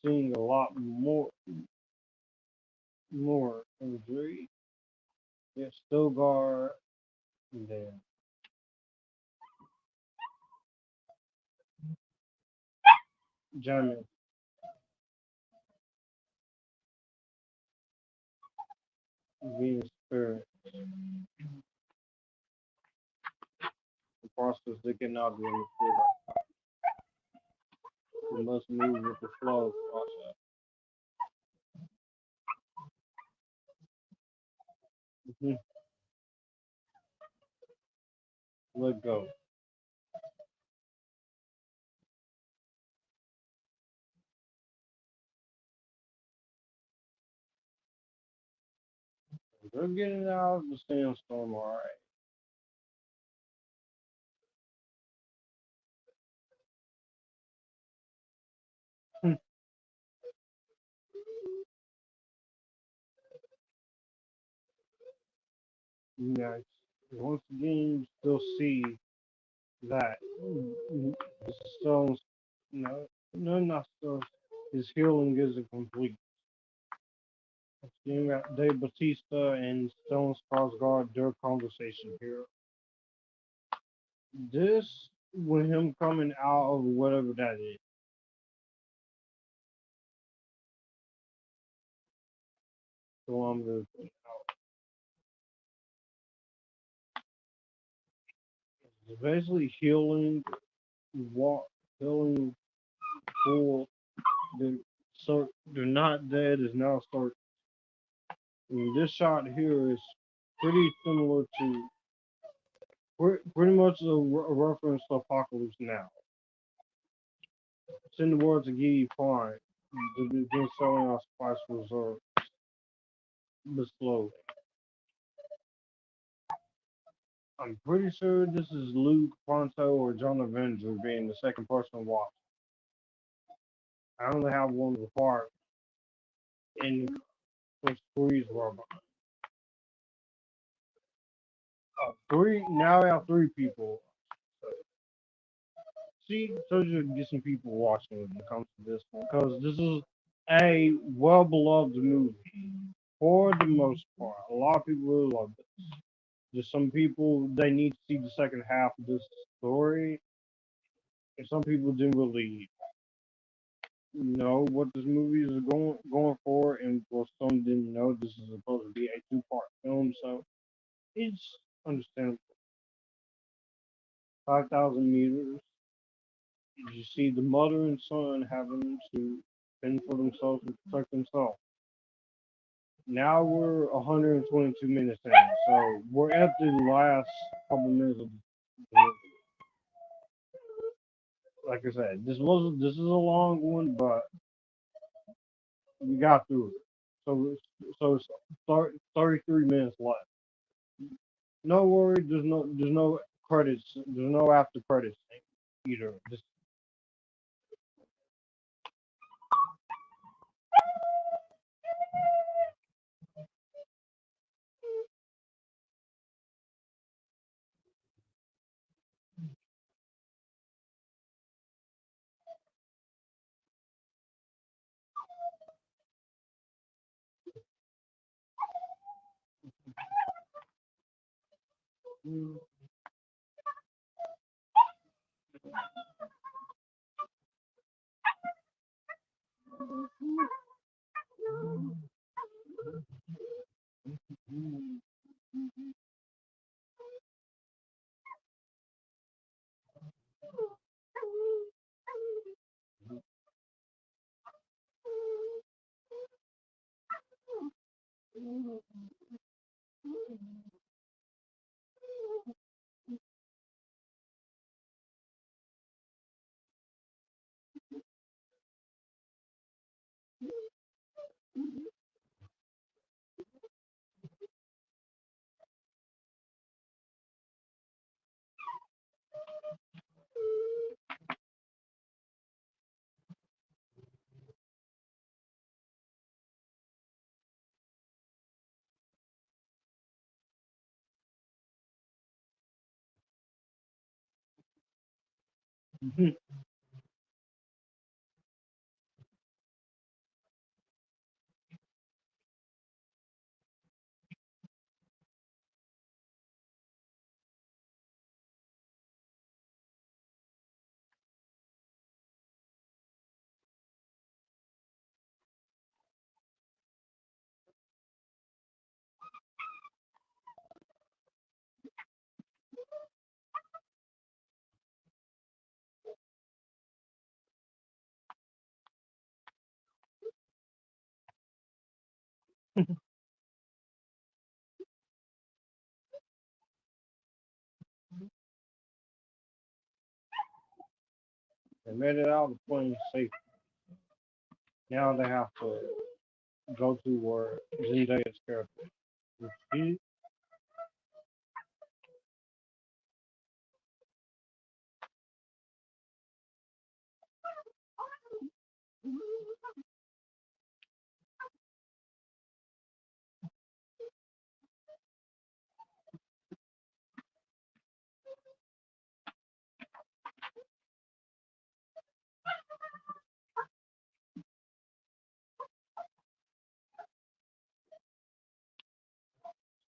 seeing a lot more imagery. Yeah, Stilgar, and then German, Venus Spirit, the process that cannot be understood. We must move with the flow process. Mhm. Let go. They're getting out of the sandstorm, all right. Nice. Once again, you still see that the stones, not stones. His healing isn't complete. You got Dave Bautista and Stellan Skarsgård, their conversation here. This, with him coming out of whatever that is, Columbus, is basically healing, walk, healing for the so they're not dead is now start. And this shot here is pretty similar to pretty much a reference to Apocalypse Now. Send the words to Gee Fine. They've been selling our Spice Reserve, but slowly. I'm pretty sure this is Luke, Ponto, or John Avenger being the second person watch. I only have one report in which three's robot. Three now I have three people. So, see, so you get some people watching when it comes to this one because this is a well beloved movie for the most part. A lot of people really love this. Just some people they need to see the second half of this story, and some people didn't really know what this movie is going for, and well, some didn't know this is supposed to be a two-part film, so it's understandable. 5,000 meters. You see the mother and son having to fend for themselves and protect themselves. Now we're 122 minutes in, so we're at the last couple minutes of the movie. Like I said, this is a long one, but we got through it. So it's 33 minutes left. No worry, there's no credits, there's no after credits either. Just They made it out of the plane safe. Now they have to go to where Zendaya's character is.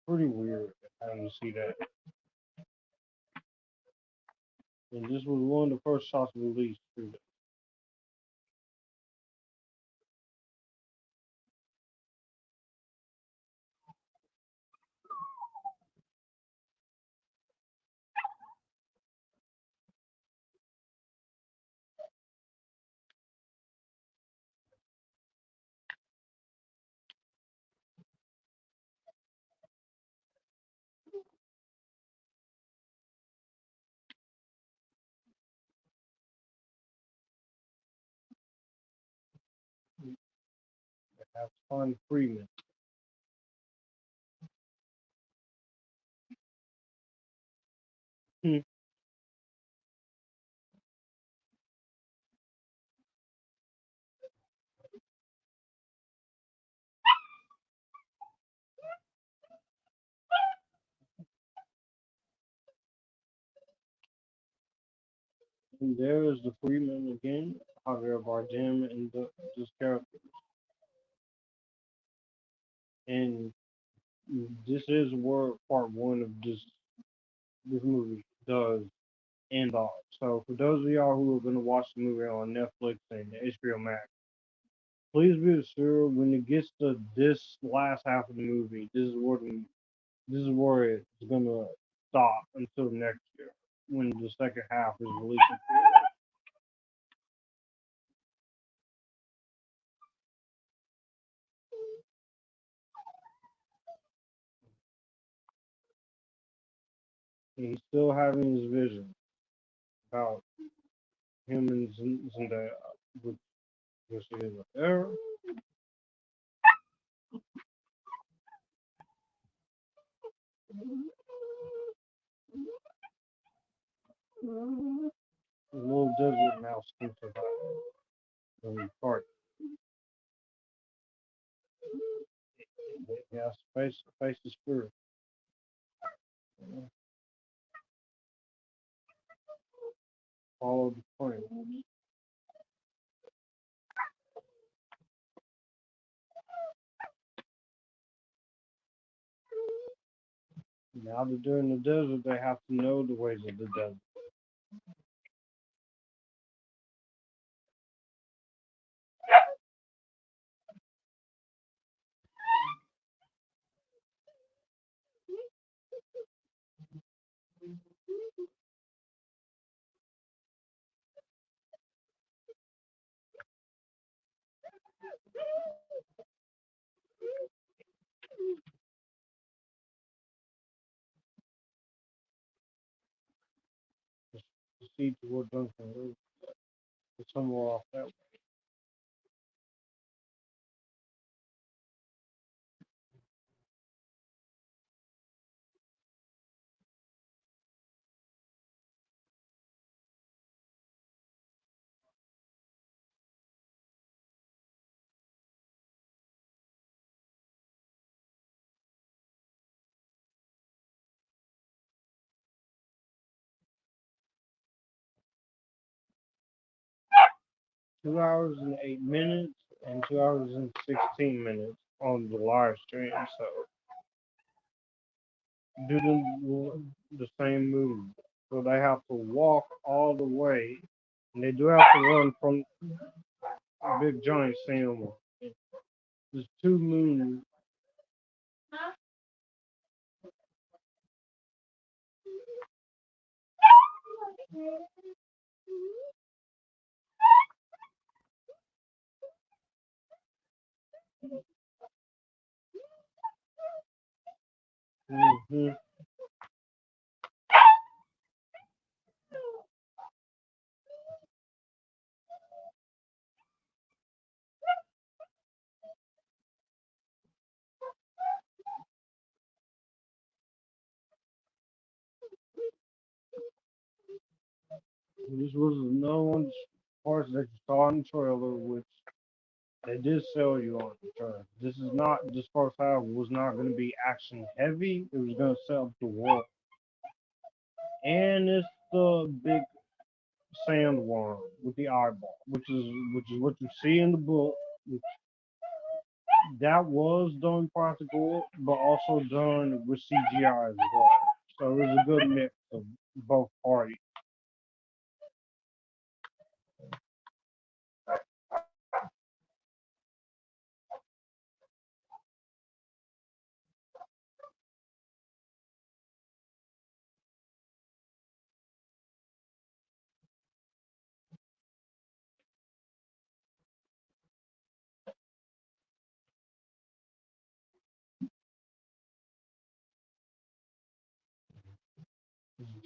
Pretty weird having to see that. And this was one of the first shots released too. They have to find Freeman. Hmm. And there is the Freeman again, Javier Bardem and this character. And this is where part one of this movie does end off. So for those of y'all who are gonna watch the movie on Netflix and HBO Max, please be assured when it gets to this last half of the movie, this is where it's gonna stop until next year when the second half is released. And he's still having his vision about him and Zendaya, which is there. The little desert mouse can survive. Part. Yeah, space is spirit. Follow the plane. Now that they're in the desert, they have to know the ways of the desert. Proceed toward Duncan. Somewhere off that way. 2 hours and 8 minutes and 2 hours and 16 minutes on the live stream. So do the same move. So they have to walk all the way, and they do have to run from a big giant cinema. There's two moons. Hmm. This was another one of the parts that you saw in the trailer, which they did sell you on the trailer. This first half was not going to be action heavy. It was going to set up the world. And it's the big sandworm with the eyeball, which is what you see in the book. That was done practical, but also done with CGI as well. So it was a good mix of both parties.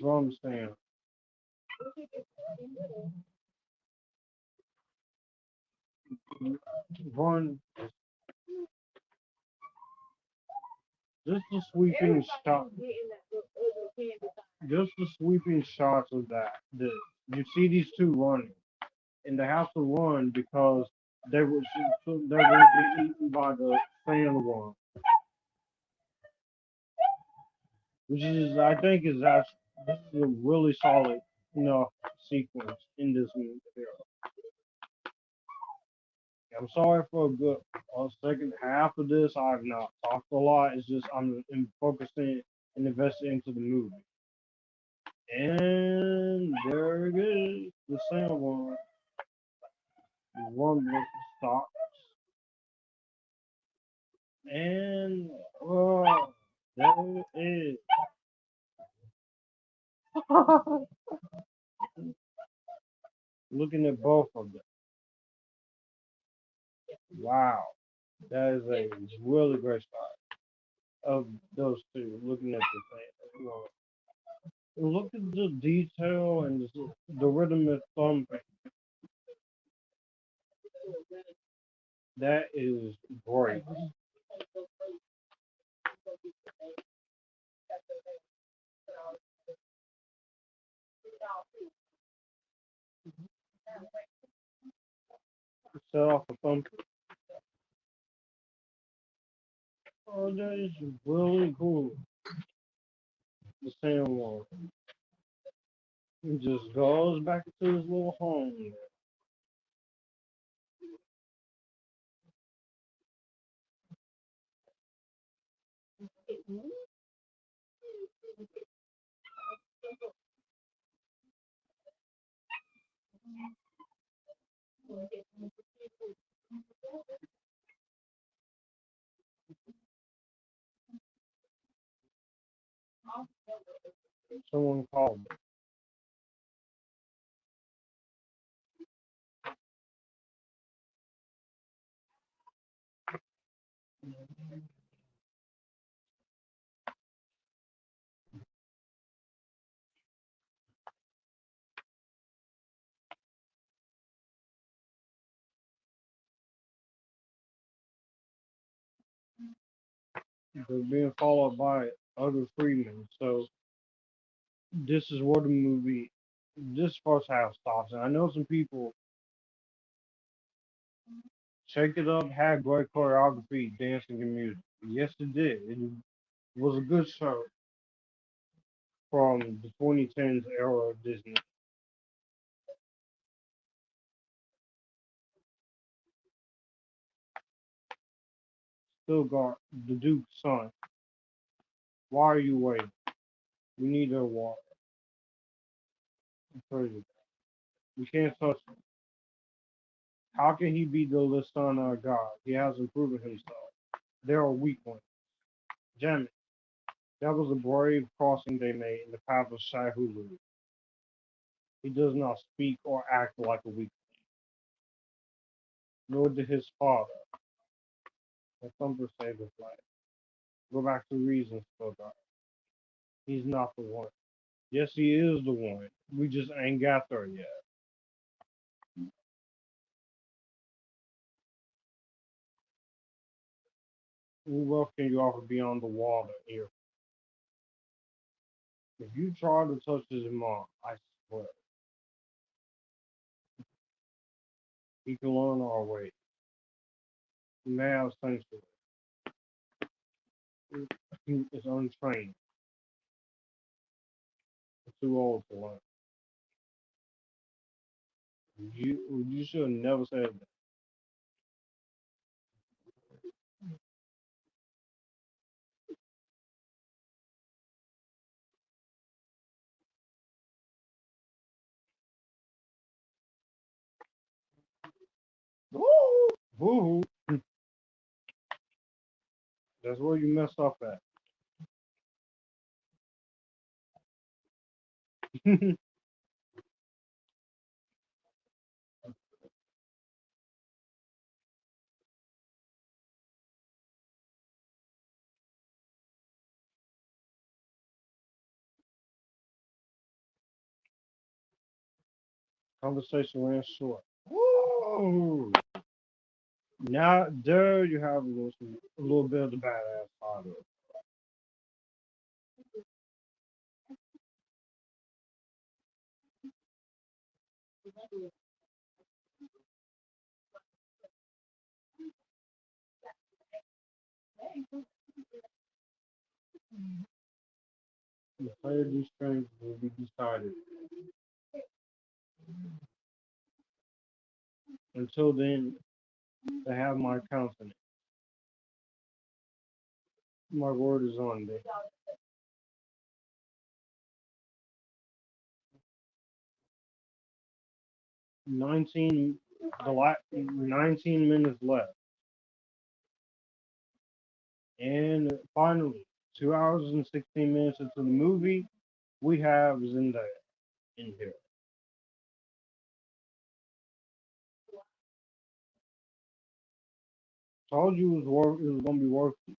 Drum stand, run, just the sweeping shot, just the sweeping shots of that. You see these two running, and they have to run because they're going to be eaten by the sandworm, which is I think is actually this is a really solid enough sequence in this movie. I'm sorry for a good second half of this. I've not talked a lot. It's just I'm focusing and investing into the movie. And there it is, the sandworm. One with the stock. And there it is. Looking at both of them. Wow. That is a really great shot of those two looking at the thing. Look at the detail and the rhythm of thumping. That is great. Set off a thump. Oh, that is really cool. The sandworm. He just goes back to his little home. Someone called me. They're being followed by other Fremen. So this is where the movie, this first half stops. And I know some people check it up, had great choreography, dancing, and music. Yes, it did. It was a good show from the 2010s era of Disney. Still got the Duke's son. Why are you waiting? We need their water. Crazy. We can't touch him. How can he be the son of God? He hasn't proven himself. There are weak ones. Janet, that was a brave crossing they made in the path of Shai-Hulud. He does not speak or act like a weak man, nor did his father. And some saved his life. Go back to reasons for that. He's not the one. Yes, he is the one. We just ain't got there yet. What else can you offer beyond the water here? If you try to touch his mom, I swear, he can learn our way. He may have sense he is untrained, too old to learn. You should have never said that. Woo! Woo! That's where you mess up at. Conversation ran short. Woo! Now there you have a little bit of the badass side of it. The fate of these strangers will be decided. Until then, they have my countenance. My word is on them. 19, 19 minutes left. And finally, 2 hours and 16 minutes into the movie, we have Zendaya in here. Told you it was gonna be worth it.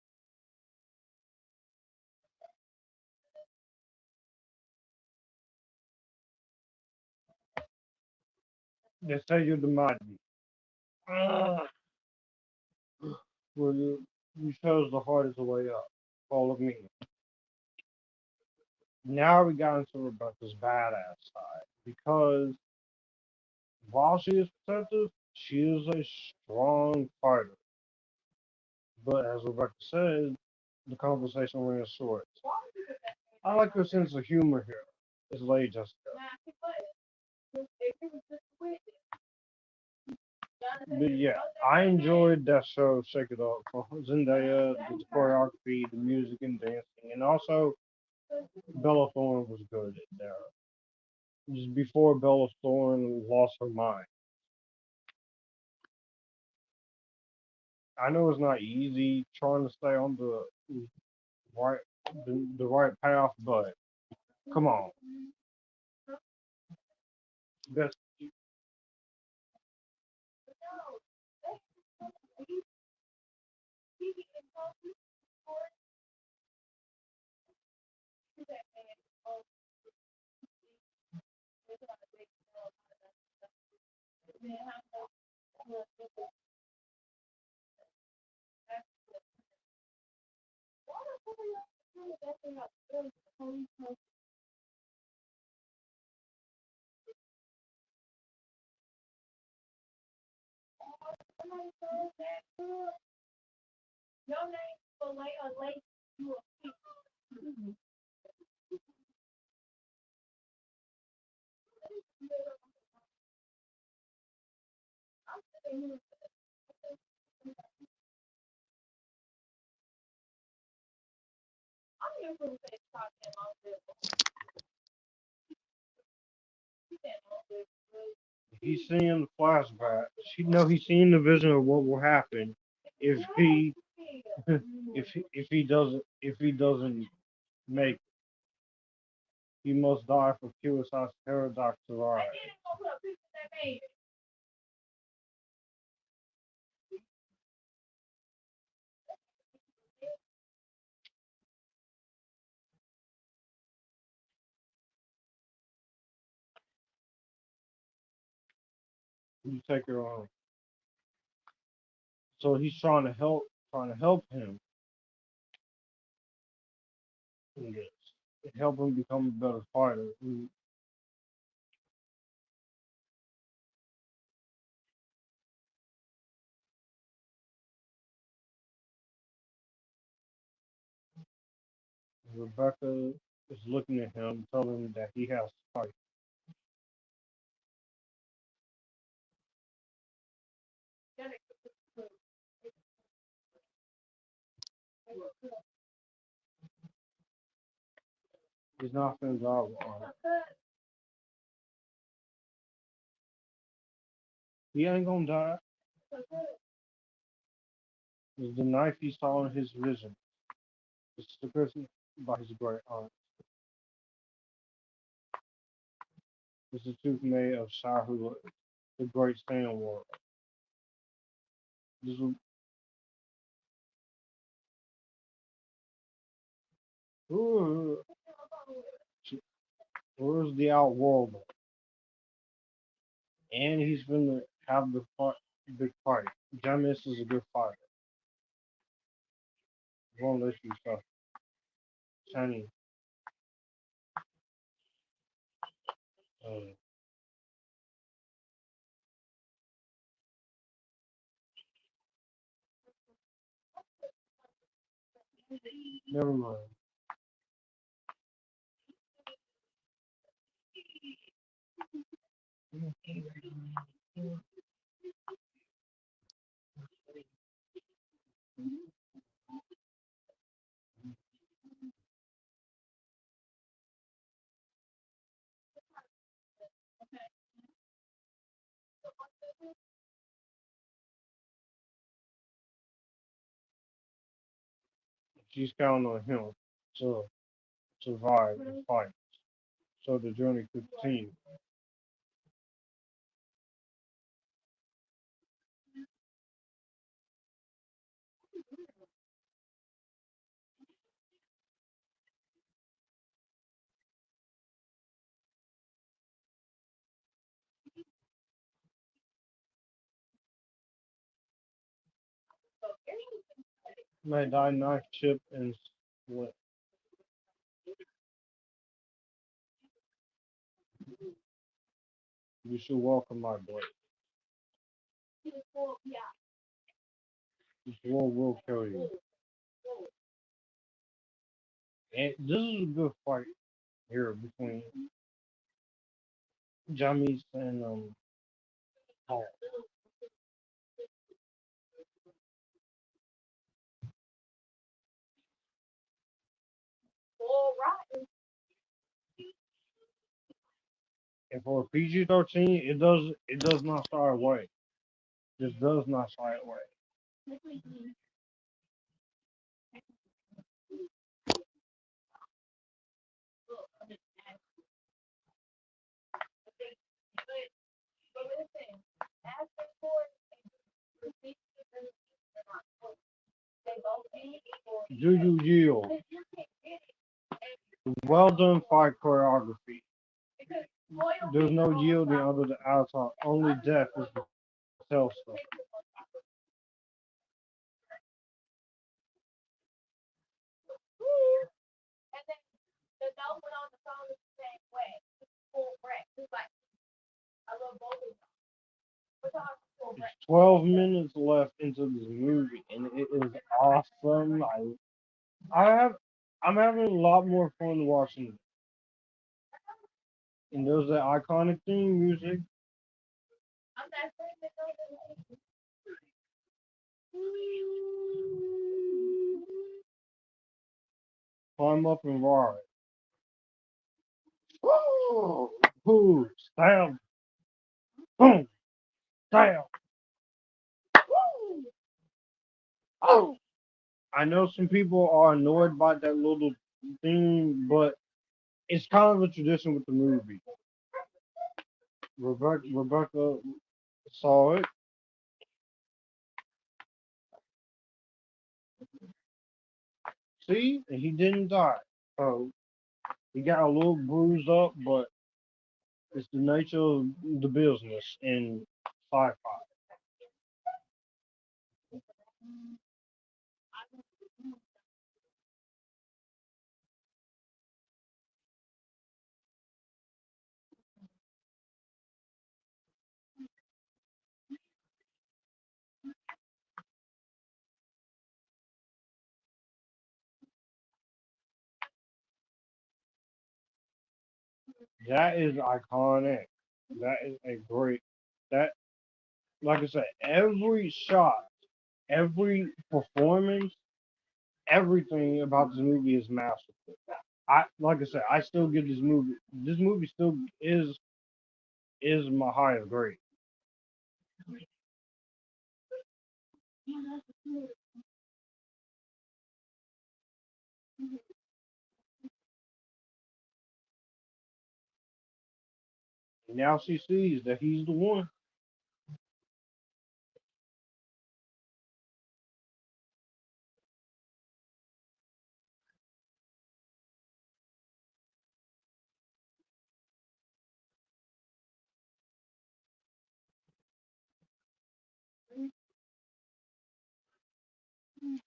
They say you're the mighty. Ah, well, you chose the hardest way up. All of me. Now we got into Rebecca's badass side because while she is protective, she is a strong fighter. But as Rebecca said, the conversation ran short. I like her sense of humor here. It's late, Jessica. But yeah, I enjoyed that show, Shake It Up. For Zendaya, the choreography, the music and dancing, and also Bella Thorne was good there. Just before Bella Thorne lost her mind. I know it's not easy trying to stay on right the right path, but come on. That's he's seeing the flashback. He's seeing the vision of what will happen if he if he doesn't make it. He must die for Kurosawa's paradox of art. You take her on. So he's trying to help him in this. Help him become a better fighter. Rebecca is looking at him, telling him that he has to fight. He's not going to die on it. He ain't gonna die. It's the knife he saw in his vision. It's the person by his great aunt. It's the tooth made of Shahul, the great sand war. This is, ooh, where's the outworld? And he's gonna have the big fight. Jamis is a good fighter. Won't let you stuff. Shiny. Uh, Never mind. She's counting on him to survive and fight, so the journey could continue. May thy knife chip and split. You should welcome my blade. This war will kill you. And this is a good fight here between Jamis and Paul. And for PG-13, it does not shy away. This does not shy away. Do you yield? Well done fight choreography. There's no yielding under the outside. Only death is the tell stuff. It's 12 minutes left into this movie, and it is awesome. I have, I'm having a lot more fun watching it. And there's the iconic theme music. Climb up and ride. Woo! Woo! Stab! Boom! Stab! Oh! I know some people are annoyed by that little thing, but it's kind of a tradition with the movie. Rebecca saw it. See? And he didn't die. So he got a little bruised up, but it's the nature of the business in sci-fi. That is iconic. That is a great. That, like I said, every shot, every performance, everything about this movie is masterful. Like I said, I still give this movie. This movie still is my highest grade. Now she sees that he's the one.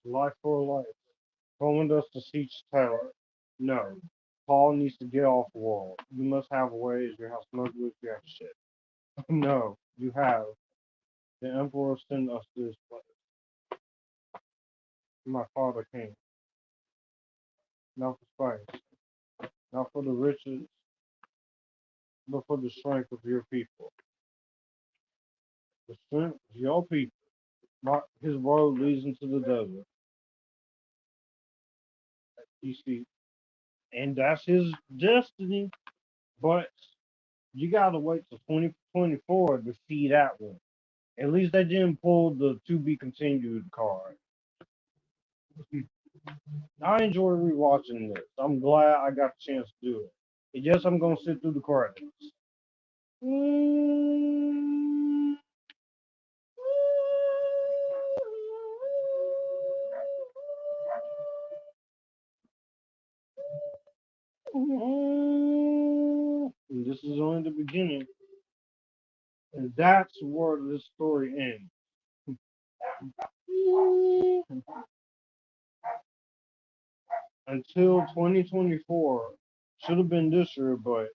Life for life. Calling us to teach terror. No. Paul needs to get off the wall. You must have ways. You have smugglers. You have shit. No, you have. The Emperor sent us this place. My father came. Not for spice. Not for the riches, but for the strength of your people. The strength of your people. His road leads into the desert. You see, and that's his destiny. But you gotta wait till 2024 to see that one. At least they didn't pull the to be continued card. I enjoy rewatching this. I'm glad I got the chance to do it. And yes, I'm gonna sit through the credits. And this is only the beginning. And that's where this story ends. Until 2024. Should have been this year, but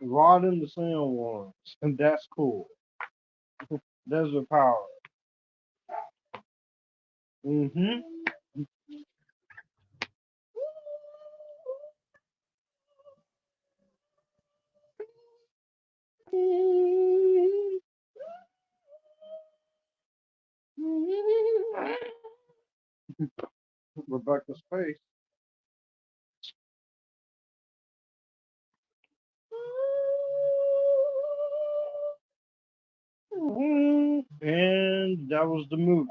Rod and the Sandworms. And that's cool. There's the power. Mm-hmm. Rebecca's face. And that was the movie.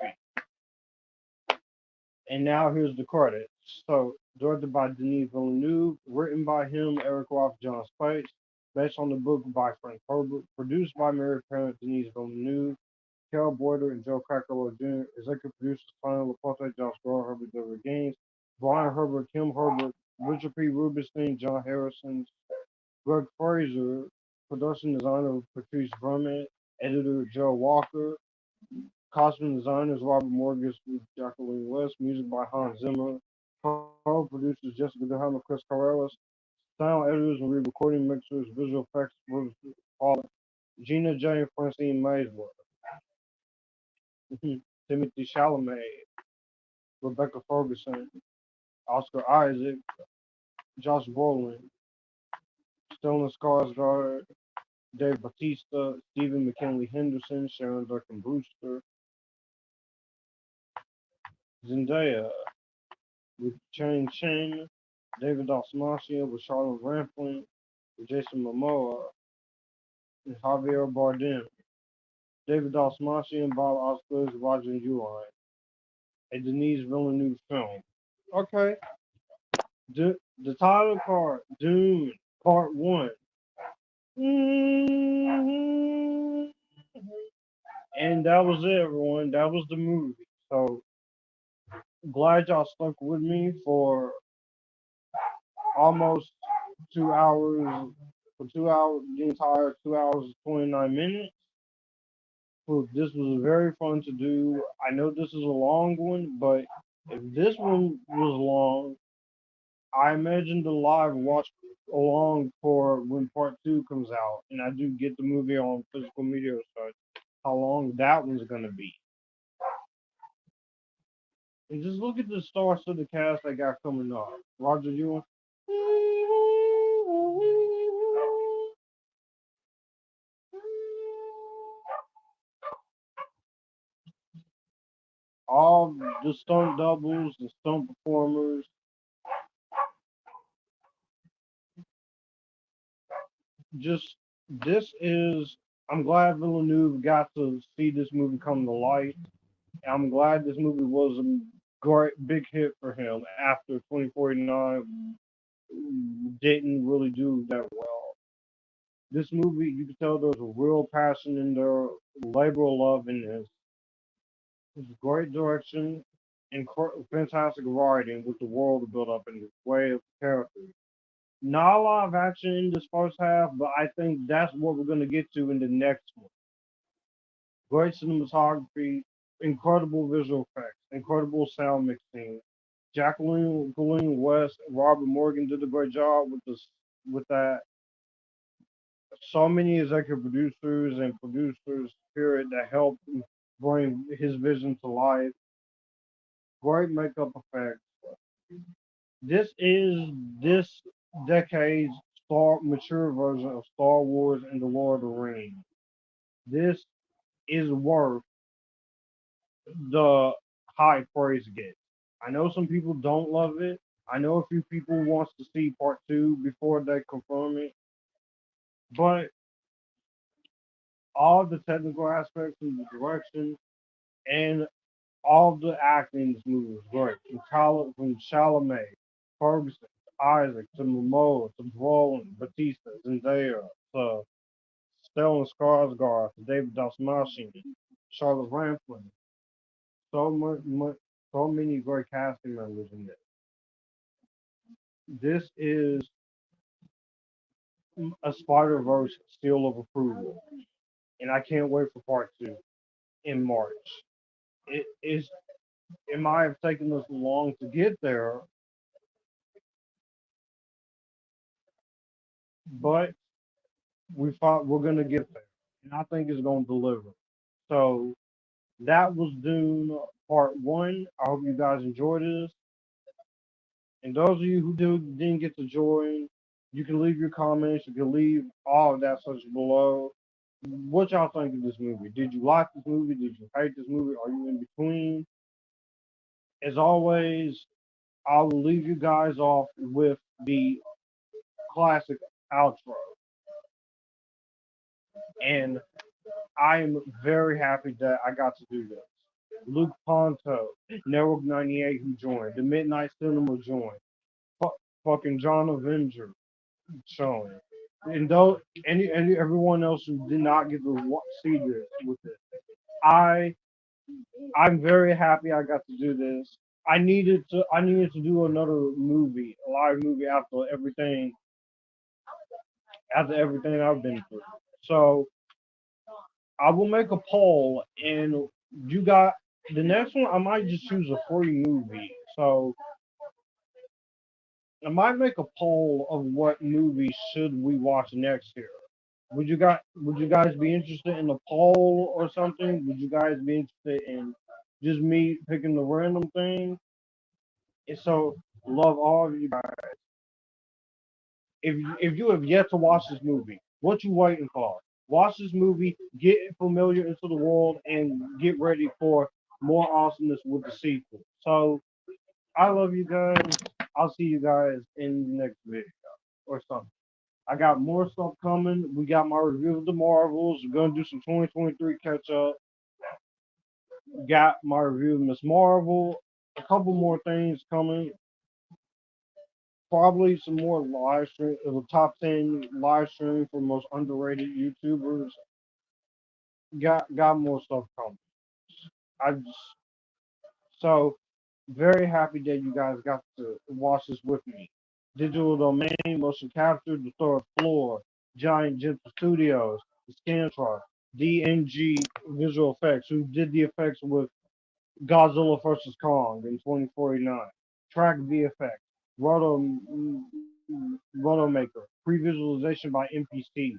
And now here's the credits. So, directed by Denis Villeneuve, written by him, Eric Roth, Jon Spaihts, based on the book by Frank Herbert, produced by married parent Denis Villeneuve, Cale Boyter and Joe Caracciolo Jr., executive producers Tony Laporte, Josh Grohl, Herbert W. Gaines, Brian Herbert, Kim Herbert, Richard P. Rubinstein, John Harrison, Greg Fraser, production designer Patrice Vermette, editor Joe Walker, costume designers Robert Morgus, Jacqueline West, music by Hans Zimmer, co-producers Jessica DeHaan and Chris Corrales, sound editors and re-recording mixers, visual effects, Paul, Gina J. and Francine Maisler, Timothée Chalamet, Rebecca Ferguson, Oscar Isaac, Josh Brolin, Stellan Skarsgård, Dave Bautista, Stephen McKinley Henderson, Sharon Duncan-Brewster, Zendaya, with Chang Chen, David Dastmalchian with Charlotte Rampling, with Jason Momoa, and Javier Bardem. David Dastmalchian, Bob Oscars, Roger Uline. A Denis Villeneuve film. Okay. The title card, Dune, Part 1. And that was it, everyone. That was the movie. So, glad y'all stuck with me for almost 2 hours, for 2 hours, the entire 2 hours and 29 minutes. So this was very fun to do. I know this is a long one, but if this one was long, I imagine the live watch along for when part two comes out, and I do get the movie on physical media or such, how long that one's gonna be. And just look at the stars of the cast I got coming up. Roger, you all the stunt doubles, the stunt performers. Just this is. I'm glad Villeneuve got to see this movie come to light. I'm glad this movie was a great big hit for him after 2049 didn't really do that well. This movie, you can tell there's a real passion in there, labor of love in this. It's great direction and fantastic writing with the world built up and the way of the characters. Not a lot of action in this first half, but I think that's what we're going to get to in the next one. Great cinematography, incredible visual effects, incredible sound mixing. Jacqueline West, Robert Morgan did a great job with this, with that. So many executive producers and producers period that helped bring his vision to life. Great makeup effects. This is this decade's mature version of Star Wars and the Lord of the Rings. This is worth the high praise it gets. I know some people don't love it. I know a few people wants to see part two before they confirm it. But all the technical aspects and the direction and all the acting in this movie was great. From Chalamet, Ferguson, to Isaac, to Momoa, to Brolin, Bautista, Zendaya, to Stellan Skarsgård, to David Dastmalchian, Charlotte Rampling. So many great casting members in this. This is a Spider Verse seal of approval, and I can't wait for part two in March. It might have taken us long to get there, but we thought we're gonna get there, and I think it's gonna deliver. So that was Dune Part One. I hope you guys enjoyed this, and those of you who didn't get to join, you can leave your comments. You can leave all of that such below. What y'all think of this movie? Did you like this movie? Did you hate this movie? Are you in between? As always, I will leave you guys off with the classic outro. And I am very happy that I got to do this. Luke Ponto, Network 98 who joined, the Midnight Cinema joined, fucking John Avenger showing, and those everyone else who did not get to see this with it. I'm very happy I got to do this. I needed to do another movie, a live movie after everything I've been through. So I will make a poll, and you got the next one. I might just choose a free movie. So I might make a poll of what movie should we watch next year. Would you guys be interested in a poll or something? Would you guys be interested in just me picking the random thing? And so love all of you guys. If you have yet to watch this movie, what you waiting for? Watch this movie, get familiar into the world, and get ready for more awesomeness with the sequel. So I love you guys. I'll see you guys in the next video or something. I got more stuff coming. We got my review of the Marvels. We're gonna do some 2023 catch up. Got my review of Miss Marvel. A couple more things coming. Probably some more live stream, the top 10 live stream for most underrated YouTubers. Got more stuff coming. I just so very happy that you guys got to watch this with me. Digital domain, motion capture, the third floor. Giant Jet Studios, Scantron, DNG Visual Effects, who did the effects with Godzilla vs. Kong in 2049, Track VFX, Rotomaker, Pre-visualization by MPC,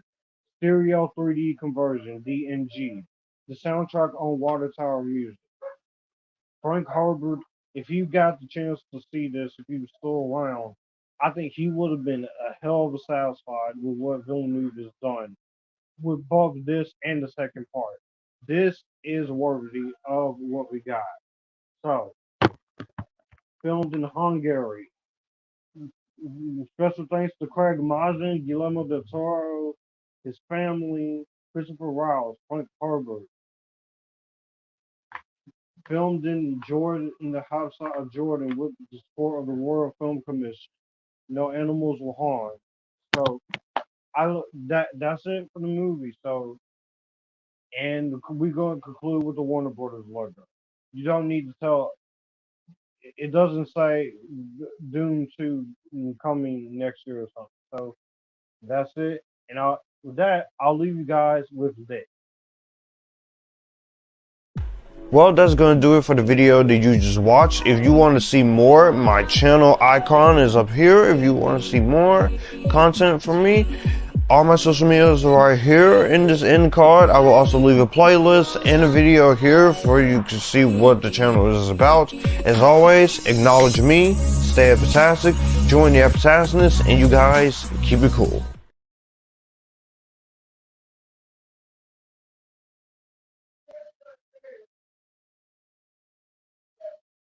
Stereo 3D conversion, DNG, the soundtrack on Water Tower Music. Frank Herbert, if you got the chance to see this, if he was still around, I think he would have been a hell of a satisfied with what Villeneuve has done with both this and the second part. This is worthy of what we got. So, filmed in Hungary. Special thanks to Craig Mazin, Guillermo del Toro, his family, Christopher Rouse, Frank Herbert. Filmed in Jordan, in the hot side of Jordan, with the support of the Royal Film Commission. No animals were harmed. So, that's it for the movie. So, and we're going to conclude with the Warner Brothers logo. You don't need to tell. It doesn't say Dune 2 coming next year or something. So that's it. And with that, I'll leave you guys with this. Well, that's going to do it for the video that you just watched. If you want to see more, my channel icon is up here. If you want to see more content from me, all my social medias are right here in this end card. I will also leave a playlist and a video here for you to see what the channel is about. As always, acknowledge me, stay epitastic, join the epitasticness, and you guys keep it cool.